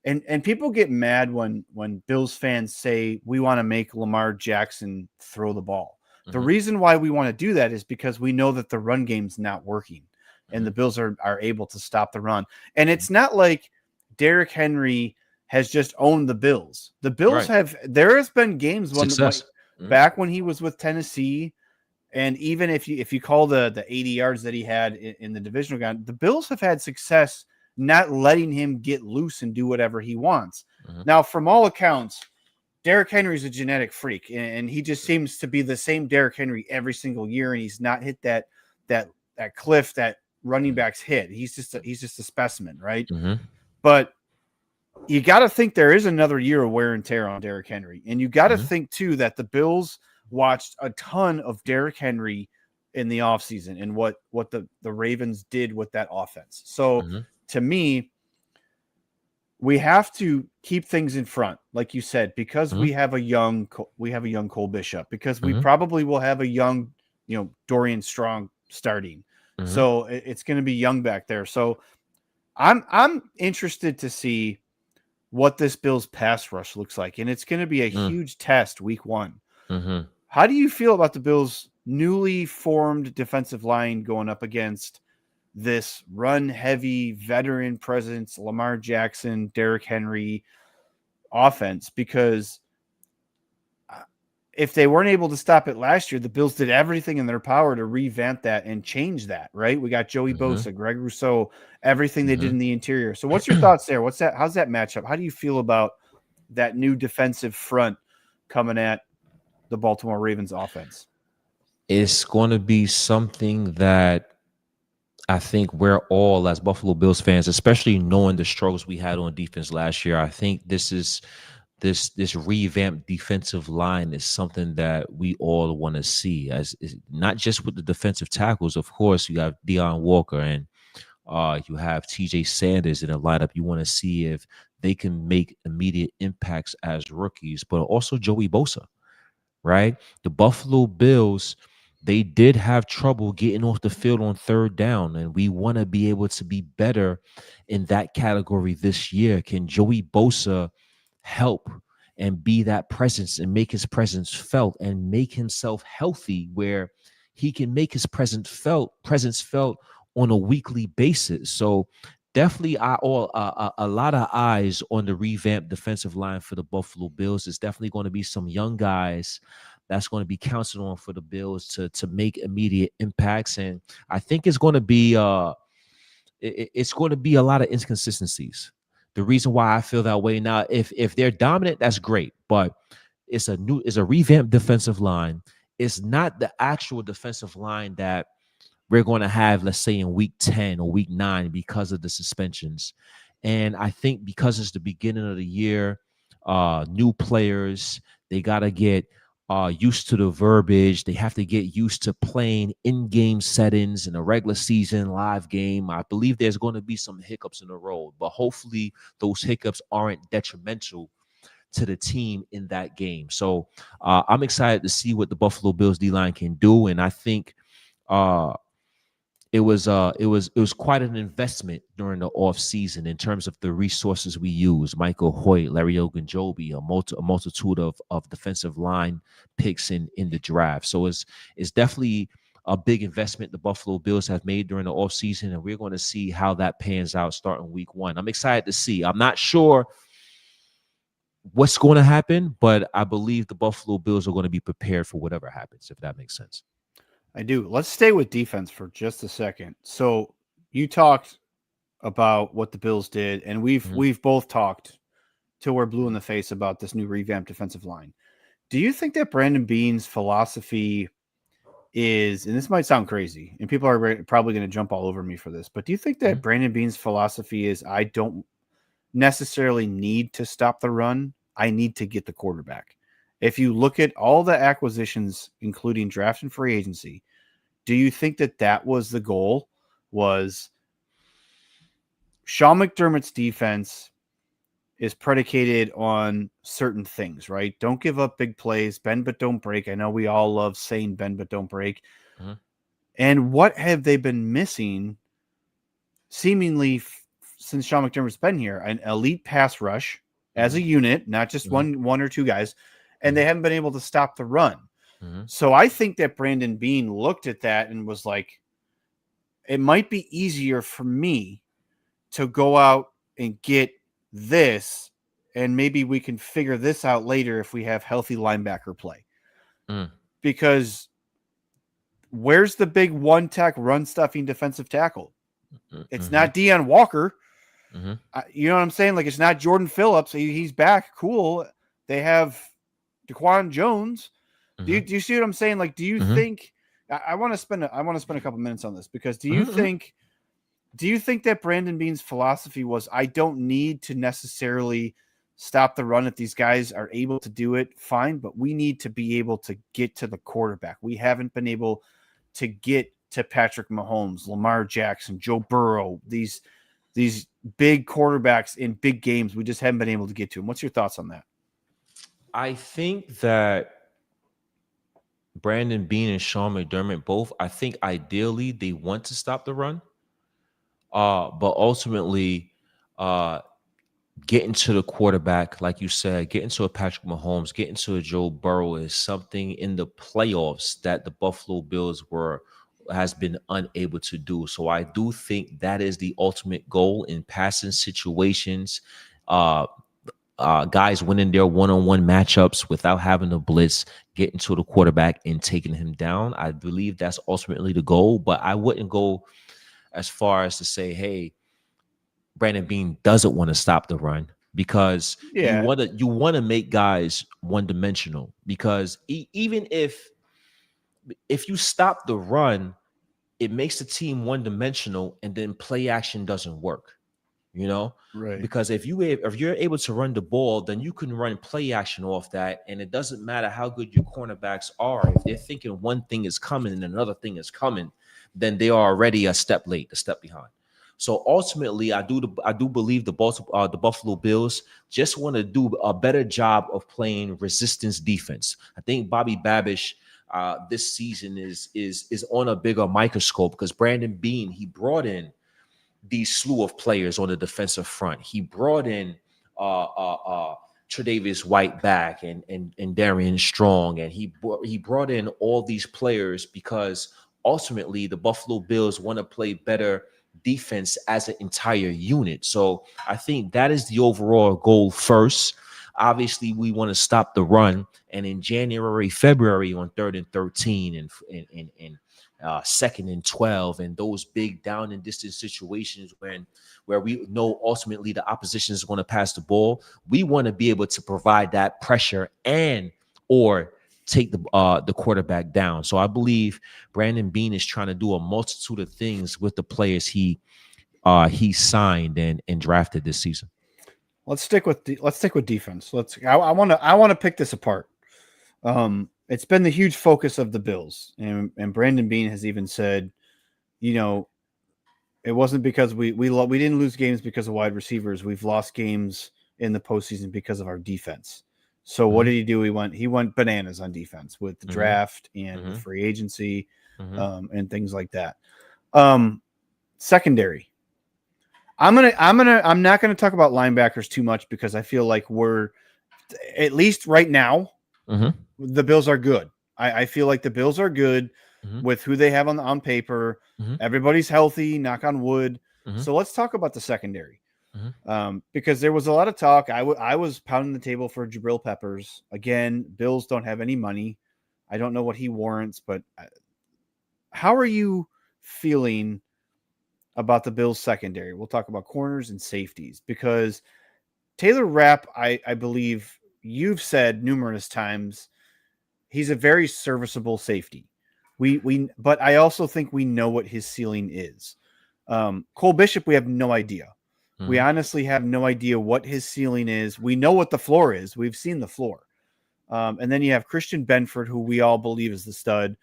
and people get mad when Bills fans say we want to make Lamar Jackson throw the ball. The Mm-hmm. reason why we want to do that is because we know that the run game's not working, and the Bills are able to stop the run. And it's not like Derrick Henry has just owned the Bills. The Bills Right. there has been games when Success. Mm-hmm. back when he was with Tennessee, and even if you call the 80 yards that he had in the divisional game, the Bills have had success not letting him get loose and do whatever he wants. Mm-hmm. Now, from all accounts, Derrick Henry's a genetic freak, and he just seems to be the same Derrick Henry every single year, and he's not hit that cliff that running backs hit. He's just a specimen, right? Mm-hmm. But you got to think there is another year of wear and tear on Derrick Henry, and you got to think too that the Bills watched a ton of Derrick Henry in the offseason and what the Ravens did with that offense. So to me, we have to keep things in front, like you said, because we have a young Cole Bishop, because we probably will have a young, Dorian Strong starting. So it's going to be young back there. So I'm interested to see what this Bills pass rush looks like, and it's going to be a huge test week 1. How do you feel about the Bills' newly formed defensive line going up against this run-heavy veteran presence, Lamar Jackson, Derrick Henry offense? Because if they weren't able to stop it last year, the Bills did everything in their power to revamp that and change that, right? We got Joey Bosa, Greg Rousseau, everything they did in the interior. So what's your thoughts there? How's that matchup? How do you feel about that new defensive front coming at the Baltimore Ravens offense? It's going to be something that I think we're all, as Buffalo Bills fans, especially knowing the struggles we had on defense last year, I think this revamped defensive line is something that we all want to see. As not just with the defensive tackles, of course, you have Deion Walker and you have TJ Sanders in the lineup. You want to see if they can make immediate impacts as rookies, but also Joey Bosa. Right? The Buffalo Bills, they did have trouble getting off the field on 3rd down, and we want to be able to be better in that category this year. Can Joey Bosa help and be that presence and make his presence felt and make himself healthy where he can make his presence felt on a weekly basis? So definitely a lot of eyes on the revamped defensive line for the Buffalo Bills. It's definitely going to be some young guys that's going to be counted on for the Bills to make immediate impacts. And I think it's going to be it's going to be a lot of inconsistencies. The reason why I feel that way now, if they're dominant, that's great, but it's a revamped defensive line. It's not the actual defensive line that we're going to have, let's say, in week 10 or week 9 because of the suspensions. And I think because it's the beginning of the year, new players, they got to get used to the verbiage. They have to get used to playing in-game settings in a regular season live game. I believe there's going to be some hiccups in the road, but hopefully those hiccups aren't detrimental to the team in that game. So I'm excited to see what the Buffalo Bills D-line can do. And I think it was quite an investment during the off season in terms of the resources we use. Michael Hoyt, Larry Ogunjobi, a multitude of defensive line picks in the draft. So it's definitely a big investment the Buffalo Bills have made during the off season, and we're going to see how that pans out starting week 1. I'm excited to see. I'm not sure what's going to happen, but I believe the Buffalo Bills are going to be prepared for whatever happens, if that makes sense. I do. Let's stay with defense for just a second. So you talked about what the Bills did, and we've both talked till we're blue in the face about this new revamped defensive line. Do you think that Brandon Beane's philosophy is, and this might sound crazy, and people are probably going to jump all over me for this, but do you think that Brandon Beane's philosophy is, I don't necessarily need to stop the run, I need to get the quarterback? if you look at all the acquisitions, including draft and free agency, do you think that was the goal? Was Sean McDermott's defense is predicated on certain things, right? Don't give up big plays, bend but don't break. I know we all love saying bend but don't break. Mm-hmm. And what have they been missing seemingly since Sean McDermott's been here? An elite pass rush as a unit, not just one or two guys, and they haven't been able to stop the run. Mm-hmm. So I think that Brandon Beane looked at that and was like, it might be easier for me to go out and get this, and maybe we can figure this out later if we have healthy linebacker play. Because where's the big one-tech run-stuffing defensive tackle? It's not Deion Walker. You know what I'm saying? Like, it's not Jordan Phillips. He's back. Cool. They have Daquan Jones. Do you see what I'm saying? Like, do you think I want to spend a couple minutes on this, because do you think that Brandon Beane's philosophy was, I don't need to necessarily stop the run if these guys are able to do it, fine, but we need to be able to get to the quarterback. We haven't been able to get to Patrick Mahomes, Lamar Jackson, Joe Burrow, these big quarterbacks in big games. We just haven't been able to get to them. What's your thoughts on that? I think that Brandon Beane and Sean McDermott both, I think ideally they want to stop the run. But ultimately, getting to the quarterback, like you said, getting to a Patrick Mahomes, getting to a Joe Burrow is something in the playoffs that the Buffalo Bills has been unable to do. So I do think that is the ultimate goal in passing situations. Guys winning their one-on-one matchups without having to blitz, getting to the quarterback and taking him down. I believe that's ultimately the goal, but I wouldn't go as far as to say, hey, Brandon Beane doesn't want to stop the run, because you want to make guys one-dimensional, because even if you stop the run, it makes the team one-dimensional, and then play action doesn't work. You know, right? Because if you're able to run the ball, then you can run play action off that, and it doesn't matter how good your cornerbacks are. If they're thinking one thing is coming and another thing is coming, then they are already a step late, a step behind. So ultimately, I do believe the Buffalo Bills just want to do a better job of playing resistance defense. I think Bobby Babish this season is on a bigger microscope, because Brandon Beane, he brought in these slew of players on the defensive front. He brought in Tre'Davious White back and Darian Strong, and he brought in all these players because ultimately the Buffalo Bills want to play better defense as an entire unit. So I think that is the overall goal first. Obviously, we want to stop the run, and in January, February, on 3rd and 13 and 2nd and 12, and those big down and distance situations where we know ultimately the opposition is going to pass the ball, we want to be able to provide that pressure and or take the quarterback down. So I believe Brandon Beane is trying to do a multitude of things with the players he signed and drafted this season. Let's stick with defense. I want to pick this apart. It's been the huge focus of the Bills, and Brandon Beane has even said, you know, it wasn't because we didn't lose games because of wide receivers. We've lost games in the postseason because of our defense. So what did he do? He went bananas on defense with the draft and with free agency, and things like that. Secondary. I'm not gonna talk about linebackers too much, because I feel like we're, at least right now, the Bills are good. I feel like the Bills are good with who they have on paper. Everybody's healthy, knock on wood. So let's talk about the secondary, because there was a lot of talk. I was pounding the table for Jabril Peppers. Again, Bills don't have any money. I don't know what he warrants, but how are you feeling about the Bills secondary? We'll talk about corners and safeties, because Taylor Rapp, I believe you've said numerous times, he's a very serviceable safety. But I also think we know what his ceiling is. Cole Bishop, we have no idea. We honestly have no idea what his ceiling is. We know what the floor is. We've seen the floor. And then you have Christian Benford, who we all believe is the stud.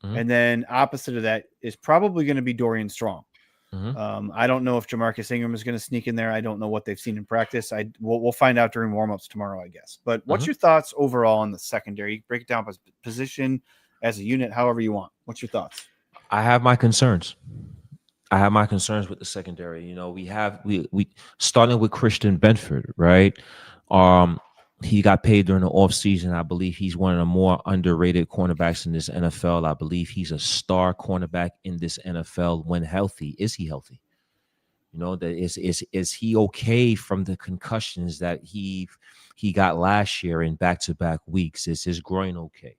Mhm. And then opposite of that is probably going to be Dorian Strong. I don't know if Jamarcus Ingram is going to sneak in there. I don't know what they've seen in practice. We'll find out during warmups tomorrow, I guess. But what's your thoughts overall on the secondary? Break it down by position, as a unit, however you want. What's your thoughts? I have my concerns. With the secondary. You know, we starting with Christian Benford, right? He got paid during the offseason. I believe he's one of the more underrated cornerbacks in this NFL. I believe he's a star cornerback in this NFL when healthy. Is he healthy? You know, that is he okay from the concussions that he got last year in back-to-back weeks? Is his groin okay?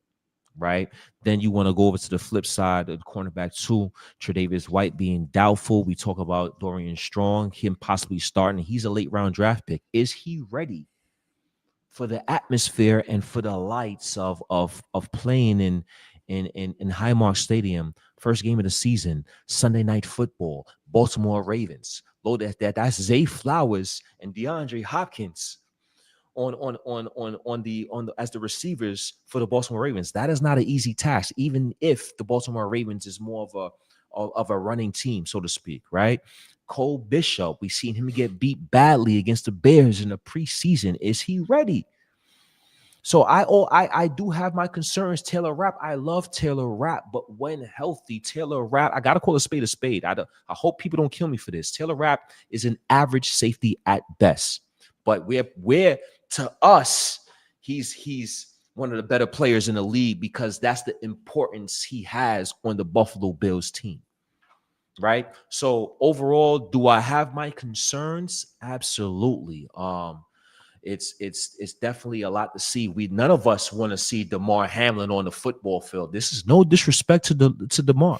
Right. Then you want to go over to the flip side of the cornerback too. Tre'Davious White being doubtful. We talk about Dorian Strong, him possibly starting. He's a late round draft pick. Is he ready for the atmosphere and for the lights of playing in Highmark Stadium, first game of the season, Sunday Night Football, Baltimore Ravens? That's Zay Flowers and DeAndre Hopkins on the as the receivers for the Baltimore Ravens. That is not an easy task, even if the Baltimore Ravens is more of a running team, so to speak, right? Cole Bishop, we've seen him get beat badly against the Bears in the preseason. Is he ready? So I do have my concerns. Taylor Rapp, I love Taylor Rapp, but when healthy, Taylor Rapp, I gotta call a spade a spade. I hope people don't kill me for this. Taylor Rapp is an average safety at best, but we're to us, he's one of the better players in the league because that's the importance he has on the Buffalo Bills team. Right. So overall, do I have my concerns? Absolutely. It's definitely a lot to see. None of us want to see Damar Hamlin on the football field. This is no disrespect to Damar,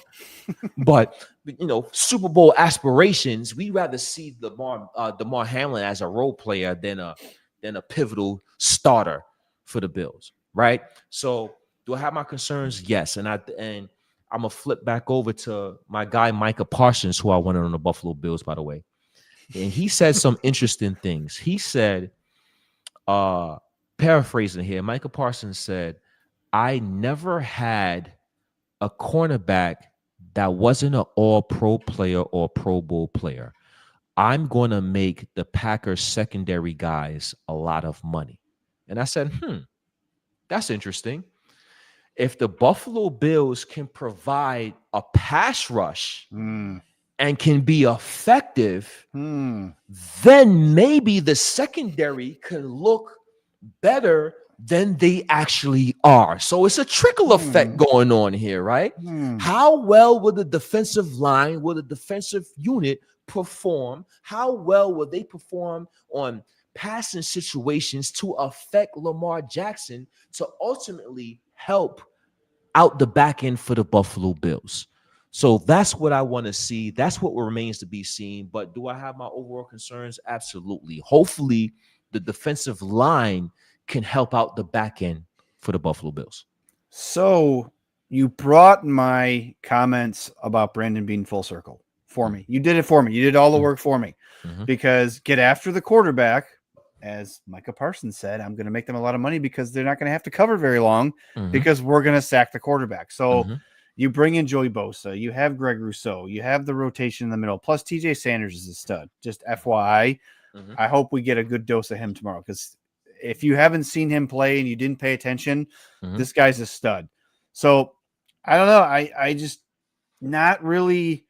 but you know, Super Bowl aspirations. We'd rather see Damar Hamlin as a role player than a pivotal starter for the Bills, right? So, do I have my concerns? Yes, and I'm gonna flip back over to my guy Micah Parsons, who I wanted on the Buffalo Bills, by the way, and he said some interesting things. He said, paraphrasing here, Micah Parsons said, "I never had a cornerback that wasn't an all-pro player or Pro Bowl player. I'm going to make the Packers secondary guys a lot of money." And I said, that's interesting. If the Buffalo Bills can provide a pass rush and can be effective, then maybe the secondary can look better than they actually are. So it's a trickle effect going on here, right? How well will the defensive line, will the defensive unit perform? How well will they perform on passing situations to affect Lamar Jackson to ultimately help out the back end for the Buffalo Bills? So that's what I want to see. That's what remains to be seen. But do I have my overall concerns? Absolutely. Hopefully, the defensive line can help out the back end for the Buffalo Bills. So you brought my comments about Brandon being full circle for me. You did it for me. You did all the work for me because get after the quarterback. As Micah Parsons said, I'm going to make them a lot of money because they're not going to have to cover very long because we're going to sack the quarterback. So you bring in Joey Bosa, you have Greg Rousseau, you have the rotation in the middle, plus TJ Sanders is a stud. Just FYI, I hope we get a good dose of him tomorrow because if you haven't seen him play and you didn't pay attention, this guy's a stud. So I don't know. I just not really,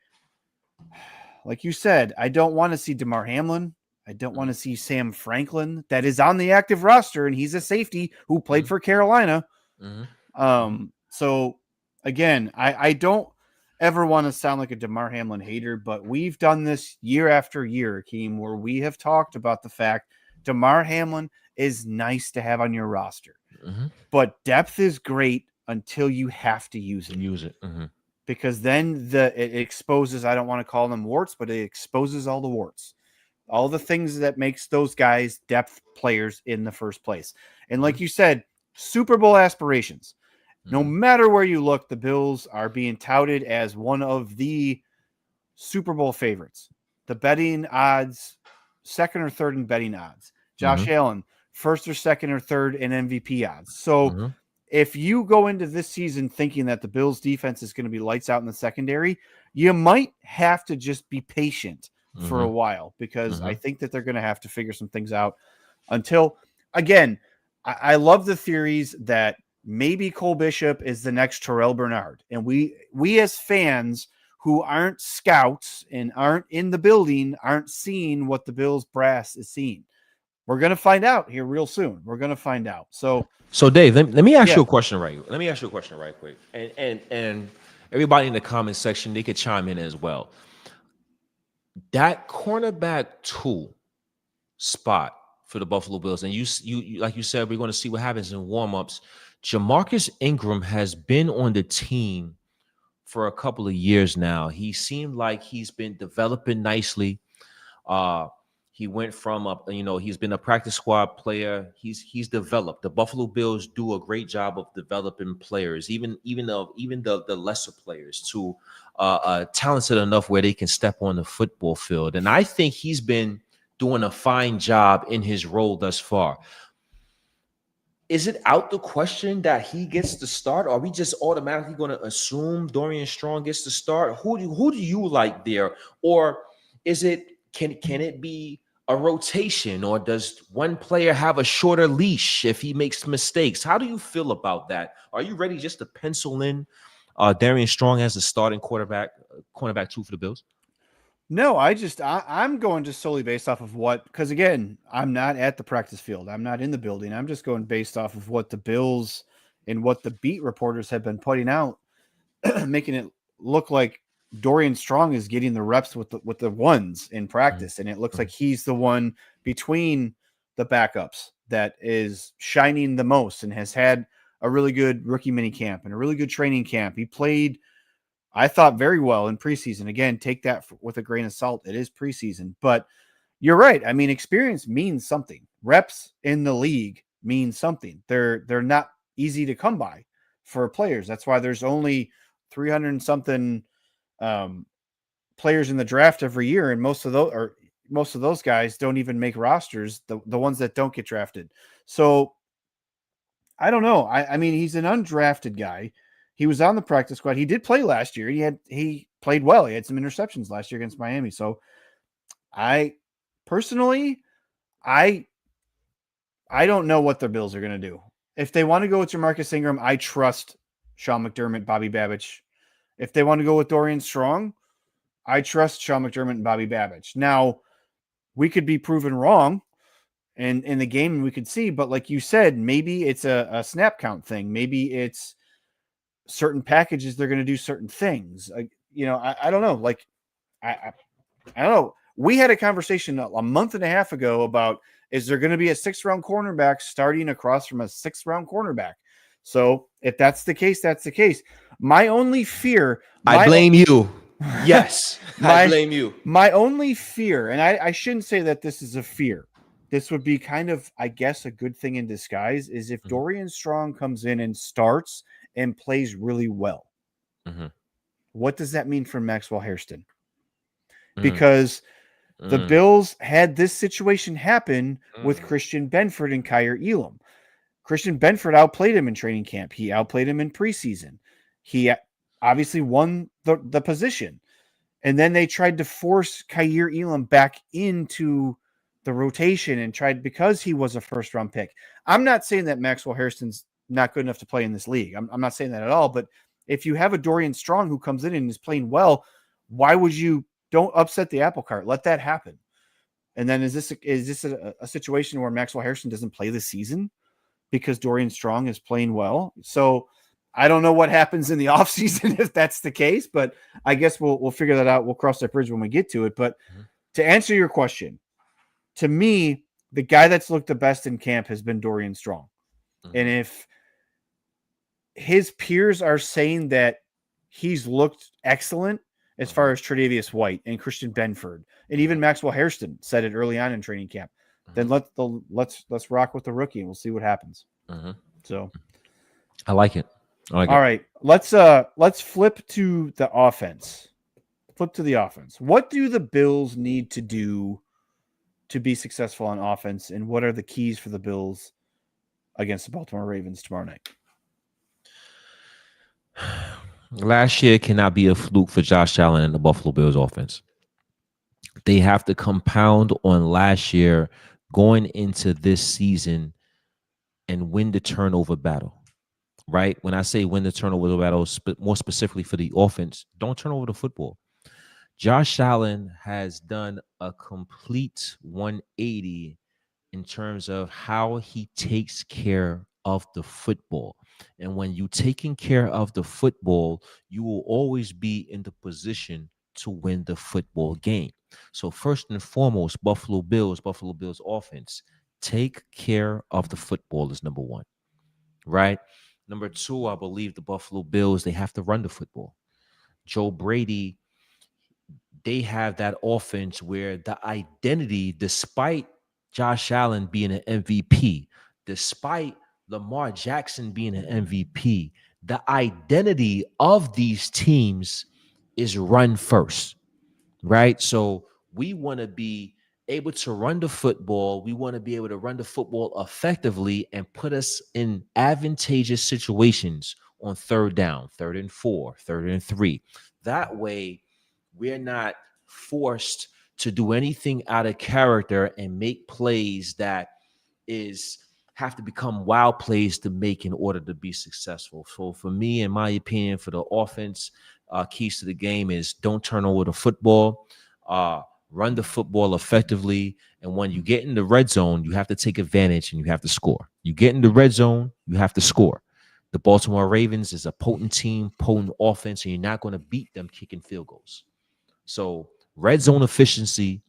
like you said, I don't want to see Damar Hamlin. I don't want to see Sam Franklin that is on the active roster, and he's a safety who played for Carolina. So again, I don't ever want to sound like a Damar Hamlin hater, but we've done this year after year, Akeem, where we have talked about the fact Damar Hamlin is nice to have on your roster, but depth is great until you have to use it. Because then it exposes, I don't want to call them warts, but it exposes all the warts. All the things that makes those guys depth players in the first place. And like you said, Super Bowl aspirations. No matter where you look, the Bills are being touted as one of the Super Bowl favorites. The betting odds, second or third in betting odds. Josh Allen, first or second or third in MVP odds. So Mhm. if you go into this season thinking that the Bills defense is going to be lights out in the secondary, you might have to just be patient for a Mhm. while, because I Mhm. think that they're going to have to figure some things out until, again, I love the theories that maybe Cole Bishop is the next Terrell Bernard. And we as fans who aren't scouts and aren't in the building aren't seeing what the Bills brass is seeing. We're going to find out here real soon. We're going to find out. So Dave, let me ask Yeah. you a question right. Let me ask you a question right quick. And everybody in the comment section, they could chime in as well. That cornerback 2 spot for the Buffalo Bills, and you like you said, we're going to see what happens in warmups. Jamarcus Ingram has been on the team for a couple of years now. He seemed like he's been developing nicely. Uh, he went from he's been a practice squad player. He's developed. The Buffalo Bills do a great job of developing players, even the lesser players, to talented enough where they can step on the football field. And I think he's been doing a fine job in his role thus far. Is it out the question that he gets to start? Are we just automatically going to assume Dorian Strong gets to start? Who do you like there? Or is it can it be a rotation, or does one player have a shorter leash if he makes mistakes? How do you feel about that? Are you ready just to pencil in Darian Strong as the starting cornerback 2 for the Bills? No, I'm going just solely based off of because again, I'm not at the practice field. I'm not in the building. I'm just going based off of what the Bills and what the beat reporters have been putting out, making it look like Dorian Strong is getting the reps with the ones in practice. And it looks like he's the one between the backups that is shining the most and has had a really good rookie mini camp and a really good training camp. He played, I thought, very well in preseason. Again, take that with a grain of salt. It is preseason, but you're right. I mean, experience means something. Reps in the league mean something. They're not easy to come by for players. That's why there's only 300 and something players in the draft every year, and most of those guys don't even make rosters. The ones that don't get drafted. So I don't know. I mean, he's an undrafted guy. He was on the practice squad. He did play last year. He played well. He had some interceptions last year against Miami. So I personally, I don't know what the Bills are going to do. If they want to go with Jamarcus Ingram, I trust Sean McDermott, Bobby Babich. If they want to go with Dorian Strong, I trust Sean McDermott and Bobby Babich. Now, we could be proven wrong, and in the game we could see, but like you said, maybe it's a snap count thing. Maybe it's certain packages they're going to do certain things. I don't know. Like, I don't know. We had a conversation a month and a half ago about, is there going to be a 6th-round cornerback starting across from a 6th-round cornerback? So if that's the case, that's the case. My only fear, I blame you. Yes, I blame you. My only fear, and I shouldn't say that this is a fear. This would be kind of, I guess, a good thing in disguise, is if Dorian Strong comes in and starts and plays really well. What does that mean for Maxwell Hairston? Because the Bills had this situation happen with Christian Benford and 𝐬𝐿. Christian Benford outplayed him in training camp. He outplayed him in preseason. He obviously won the position. And then they tried to force 𝐬𝐿 back into the rotation and tried, because he was a first-round pick. I'm not saying that Maxwell Hairston's not good enough to play in this league. I'm not saying that at all. But if you have a Dorian Strong who comes in and is playing well, why would you don't upset the apple cart? Let that happen. And then is this a situation where Maxwell Hairston doesn't play this season because Dorian Strong is playing well? So I don't know what happens in the offseason if that's the case, but I guess we'll figure that out. We'll cross that bridge when we get to it. But to answer your question, to me, the guy that's looked the best in camp has been Dorian Strong. And if his peers are saying that he's looked excellent as far as Tre'Davious White and Christian Benford, and even Maxwell Hairston said it early on in training camp, then let's rock with the rookie and we'll see what happens. So I like it. All right. Let's flip to the offense. What do the Bills need to do to be successful on offense, and what are the keys for the Bills against the Baltimore Ravens tomorrow night? Last year cannot be a fluke for Josh Allen and the Buffalo Bills offense. They have to compound on last year going into this season and win the turnover battle, right? When I say win the turnover battle, more specifically for the offense, don't turn over the football. Josh Allen has done a complete 180 in terms of how he takes care of the football. And when you're taking care of the football, you will always be in the position to win the football game. So first and foremost, Buffalo Bills offense, take care of the football is number one, right? Number two, I believe the Buffalo Bills, they have to run the football. Joe Brady, they have that offense where the identity, despite Josh Allen being an MVP, despite Lamar Jackson being an MVP, the identity of these teams is run first, right? So we want to be able to run the football. We want to be able to run the football effectively and put us in advantageous situations on third down, 3rd and 4, 3rd and 3. That way, we're not forced to do anything out of character and make plays that have to become wild plays to make in order to be successful. So for me, in my opinion, for the offense, keys to the game is don't turn over the football, run the football effectively. And when you get in the red zone, you have to take advantage and you have to score. You get in the red zone, you have to score. The Baltimore Ravens is a potent team, potent offense, and you're not going to beat them kicking field goals. So red zone efficiency,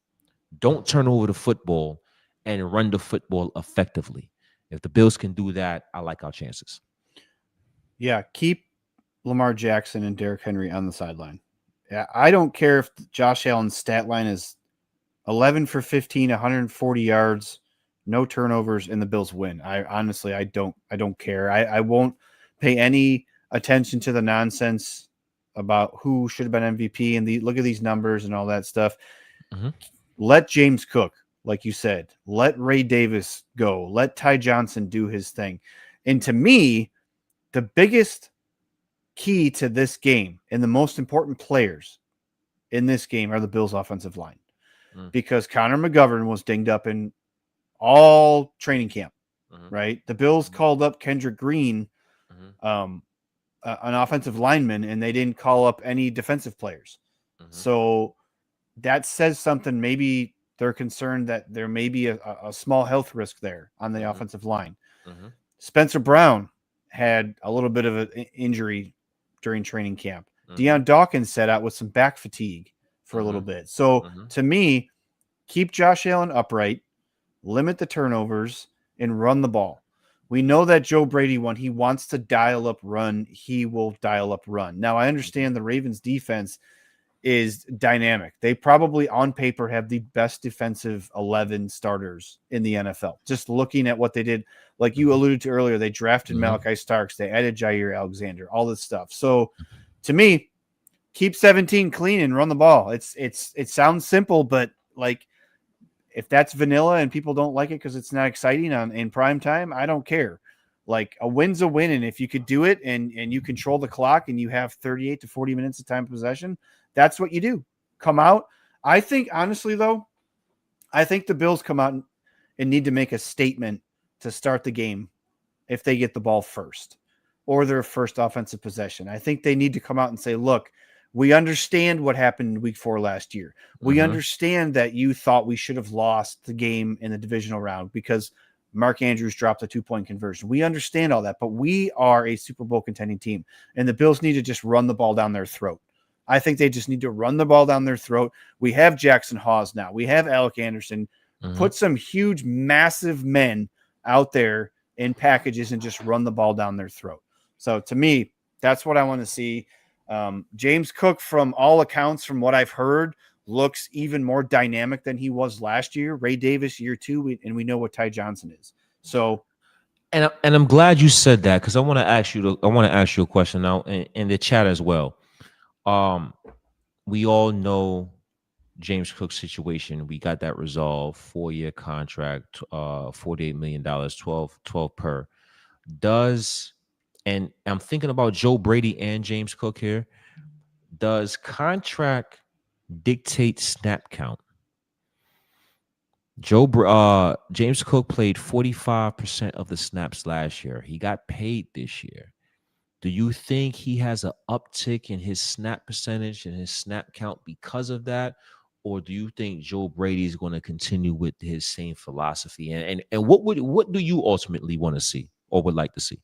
don't turn over the football, and run the football effectively. If the Bills can do that, I like our chances. Yeah, keep Lamar Jackson and Derrick Henry on the sideline. Yeah, I don't care if Josh Allen's stat line is 11 for 15, 140 yards, no turnovers, and the Bills win. I honestly, I don't care. I won't pay any attention to the nonsense about who should have been MVP and look at these numbers and all that stuff. Mm-hmm. Let James Cook, like you said, let Ray Davis go. Let Ty Johnson do his thing. And to me, the biggest key to this game and the most important players in this game are the Bills' offensive line. Because Connor McGovern was dinged up in all training camp, right? The Bills called up Kendrick Green, an offensive lineman, and they didn't call up any defensive players. So that says something. Maybe they're concerned that there may be a small health risk there on the offensive line. Spencer Brown had a little bit of an injury during training camp. Deion Dawkins sat out with some back fatigue for a little bit. So to me, keep Josh Allen upright, limit the turnovers, and run the ball. We know that Joe Brady, when he wants to dial up run, he will dial up run. Now, I understand the Ravens defense is dynamic. They probably on paper have the best defensive 11 starters in the NFL. Just looking at what they did, like you alluded to earlier, they drafted Malachi Starks, they added Jair Alexander, all this stuff. So to me, keep 17 clean and run the ball. It sounds simple, but like if that's vanilla and people don't like it because it's not exciting in prime time, I don't care. Like a win's a win, and if you could do it and you control the clock and you have 38 to 40 minutes of time possession, that's what you do. Come out. I think, honestly, though, I think the Bills come out and need to make a statement to start the game if they get the ball first or their first offensive possession. I think they need to come out and say, look, we understand what happened in week 4 last year. We understand that you thought we should have lost the game in the divisional round because Mark Andrews dropped a 2-point conversion. We understand all that, but we are a Super Bowl contending team, and the Bills need to just run the ball down their throat. I think they just need to run the ball down their throat. We have Jackson Hawes now. We have Alec Anderson. Put some huge, massive men out there in packages and just run the ball down their throat. So to me, that's what I want to see. James Cook, from all accounts, from what I've heard, looks even more dynamic than he was last year. Ray Davis, year 2, and we know what Ty Johnson is. So, and I'm glad you said that because I want to ask you a question now in the chat as well. We all know James Cook situation, we got that resolved. 4-year contract, $48 million, 12 per. And I'm thinking about Joe Brady and James Cook here. Does contract dictate snap count? James Cook played 45% of the snaps last year. He got paid this year. Do you think he has an uptick in his snap percentage and his snap count because of that? Or do you think Joe Brady is going to continue with his same philosophy? And what do you ultimately want to see or would like to see?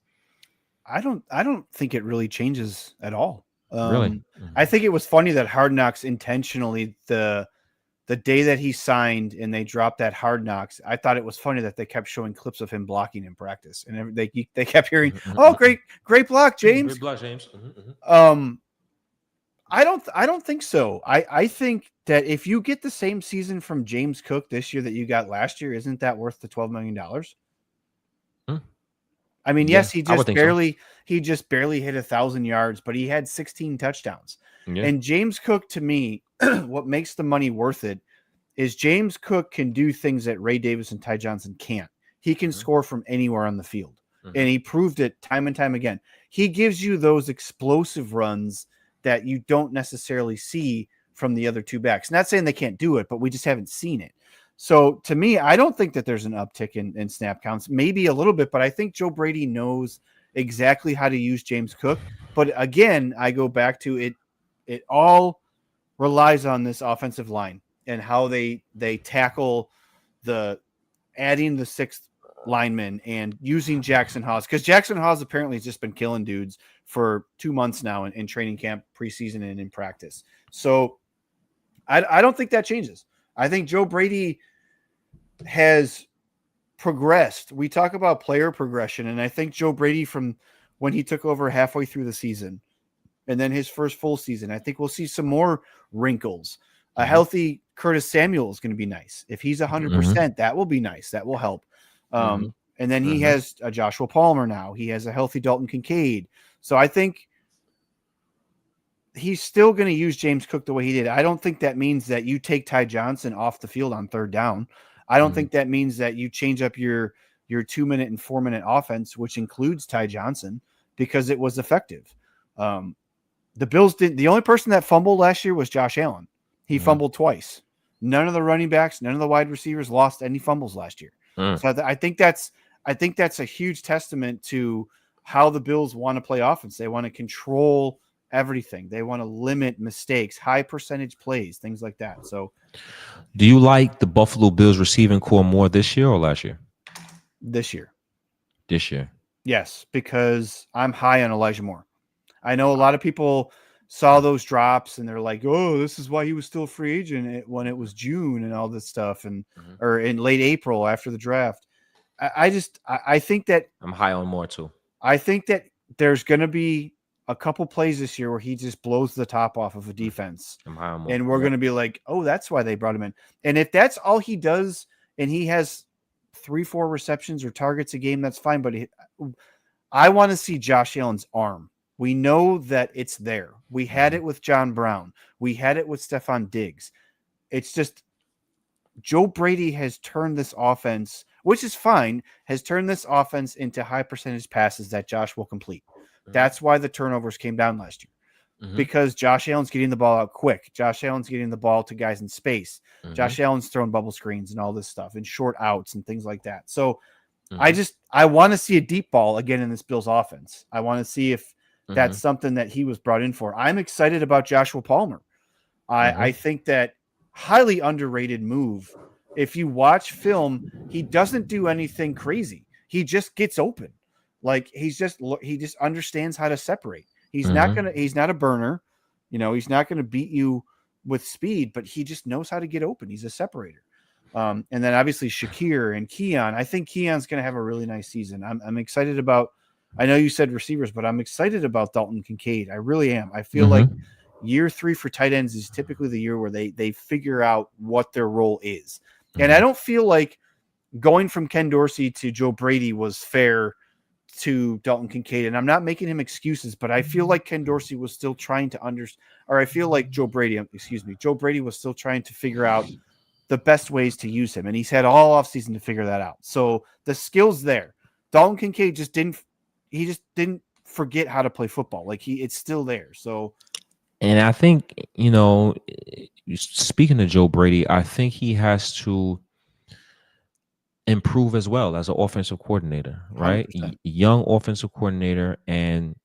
I don't think it really changes at all. Really? I think it was funny that Hard Knocks intentionally the day that he signed and they dropped that Hard Knocks, I thought it was funny that they kept showing clips of him blocking in practice, and they kept hearing, "Oh, great block, James." Great block, James. I don't think so. I think that if you get the same season from James Cook this year that you got last year, isn't that worth the $12 million? I mean, Yeah, yes, he I would think so. just barely hit 1,000 yards, but he had 16 touchdowns. Yeah. And James Cook, to me, what makes the money worth it is James Cook can do things that Ray Davis and Ty Johnson can't. He can score from anywhere on the field. And he proved it time and time again. He gives you those explosive runs that you don't necessarily see from the other two backs. Not saying they can't do it, but we just haven't seen it. So to me, I don't think that there's an uptick in snap counts, maybe a little bit, but I think Joe Brady knows exactly how to use James Cook. But again, I go back to it. It all relies on this offensive line and how they tackle adding the sixth lineman and using Jackson Hawes, because Jackson Hawes apparently has just been killing dudes for 2 months now in training camp, preseason, and in practice. So I don't think that changes. I think Joe Brady has progressed. We talk about player progression, and I think Joe Brady, from when he took over halfway through the season and then his first full season, I think we'll see some more wrinkles. A healthy Curtis Samuel is going to be nice. If he's 100%, that will be nice. That will help. And then he has a Joshua Palmer now. He has a healthy Dalton Kincaid. So I think he's still going to use James Cook the way he did. I don't think that means that you take Ty Johnson off the field on third down. I don't think that means that you change up your 2-minute and 4-minute offense, which includes Ty Johnson, because it was effective. The Bills didn't. The only person that fumbled last year was Josh Allen. He fumbled twice. None of the running backs, none of the wide receivers lost any fumbles last year. So I think that's a huge testament to how the Bills want to play offense. They want to control everything. They want to limit mistakes, high percentage plays, things like that. So, do you like the Buffalo Bills receiving core more this year or last year? This year. This year. Yes, because I'm high on Elijah Moore. I know a lot of people saw those drops and they're like, "Oh, this is why he was still a free agent when it was June and all this stuff, and or in late April after the draft." I think that I'm high on Moore too. I think that there's going to be a couple plays this year where he just blows the top off of a defense, and we're going to be like, "Oh, that's why they brought him in." And if that's all he does, and he has 3-4 receptions or targets a game, that's fine. But I want to see Josh Allen's arm. We know that it's there. We had it with John Brown. We had it with Stephon Diggs. It's just Joe Brady has turned this offense, which is fine, has turned this offense into high percentage passes that Josh will complete. That's why the turnovers came down last year, because Josh Allen's getting the ball out quick. Josh Allen's getting the ball to guys in space. Josh Allen's throwing bubble screens and all this stuff and short outs and things like that. So I want to see a deep ball again in this Bills offense. I want to see if that's something that he was brought in for. I'm excited about Joshua Palmer. I think that highly underrated move. If you watch film, he doesn't do anything crazy. He just gets open. Like he just understands how to separate. He's not a burner. He's not going to beat you with speed, but he just knows how to get open. He's a separator. And then obviously Shakir and Keon. I think Keon's going to have a really nice season. I'm excited about. I know you said receivers, but I'm excited about Dalton Kincaid. I really am. I feel like year 3 for tight ends is typically the year where they figure out what their role is. And I don't feel like going from Ken Dorsey to Joe Brady was fair to Dalton Kincaid, and I'm not making him excuses, but I feel like Ken Dorsey was still trying to I feel like Joe Brady was still trying to figure out the best ways to use him, and he's had all offseason to figure that out. So the skill's there. Dalton Kincaid just didn't forget how to play football. Like it's still there. So, and I think, speaking of Joe Brady, I think he has to improve as well as an offensive coordinator, right? 100%. Young offensive coordinator, and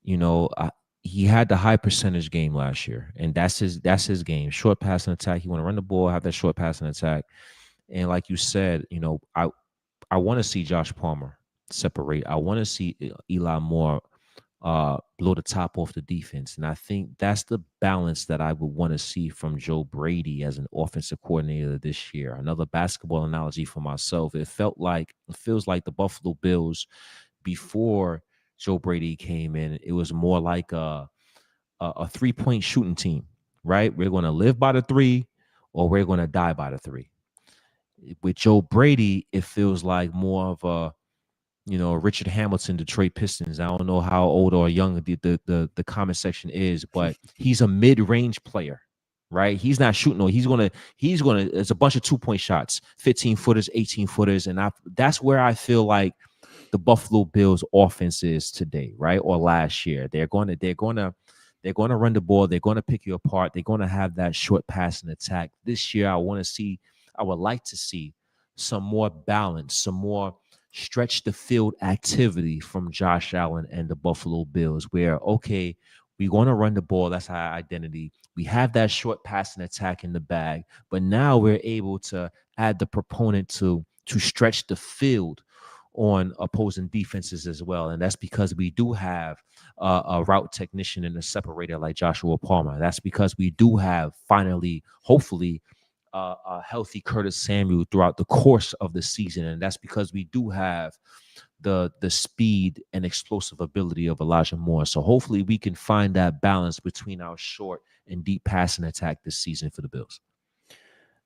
he had the high percentage game last year, and that's his game. Short passing attack. He want to run the ball, have that short passing attack, and like you said, I want to see Josh Palmer separate. I want to see Eli Moore blow the top off the defense. And I think that's the balance that I would want to see from Joe Brady as an offensive coordinator this year. Another basketball analogy for myself. It feels like the Buffalo Bills before Joe Brady came in. It was more like a 3-point shooting team, right? We're going to live by the 3 or we're going to die by the 3. With Joe Brady, it feels like more of a Richard Hamilton, Detroit Pistons. I don't know how old or young the comment section is, but he's a mid-range player, right? He's not shooting. He's gonna. It's a bunch of 2-point shots, 15-footers, 18-footers, and that's where I feel like the Buffalo Bills offense is today, right? Or last year. They're going to run the ball. They're going to pick you apart. They're going to have that short passing attack. This year, I would like to see some more balance, some more stretch the field activity from Josh Allen and the Buffalo Bills, where, okay, we're going to run the ball. That's our identity. We have that short passing attack in the bag, but now we're able to add the proponent to stretch the field on opposing defenses as well. And that's because we do have a route technician and a separator like Joshua Palmer. That's because we do have finally, hopefully, a healthy Curtis Samuel throughout the course of the season, and that's because we do have the speed and explosive ability of Elijah Moore. So hopefully we can find that balance between our short and deep passing attack this season for the Bills.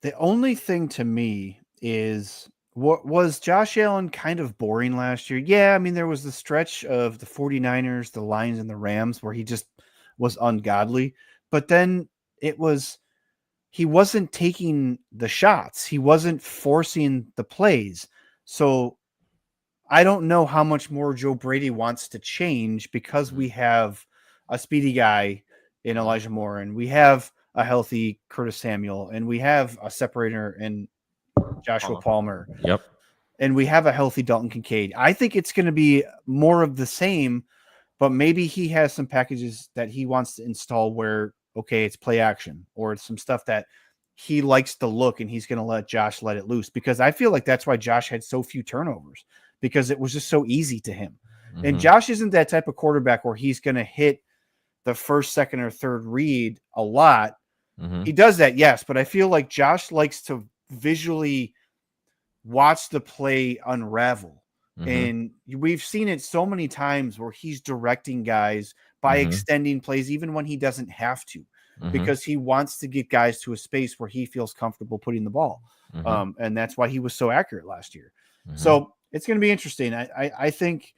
The only thing to me is, what was Josh Allen kind of boring last year? Yeah, I mean, there was the stretch of the 49ers, the Lions, and the Rams where he just was ungodly, but then he wasn't taking the shots. He wasn't forcing the plays. So I don't know how much more Joe Brady wants to change, because we have a speedy guy in Elijah Moore, and we have a healthy Curtis Samuel, and we have a separator in Joshua Palmer. Yep. And we have a healthy Dalton Kincaid. I think it's going to be more of the same, but maybe he has some packages that he wants to install where, okay, it's play action, or it's some stuff that he likes to look, and he's going to let Josh let it loose, because I feel like that's why Josh had so few turnovers, because it was just so easy to him. Mm-hmm. And Josh isn't that type of quarterback where he's going to hit the first, second, or third read a lot. Mm-hmm. He does that, yes, but I feel like Josh likes to visually watch the play unravel. Mm-hmm. And we've seen it so many times where he's directing guys by extending plays, even when he doesn't have to, because he wants to get guys to a space where he feels comfortable putting the ball. And that's why he was so accurate last year. So it's going to be interesting. I think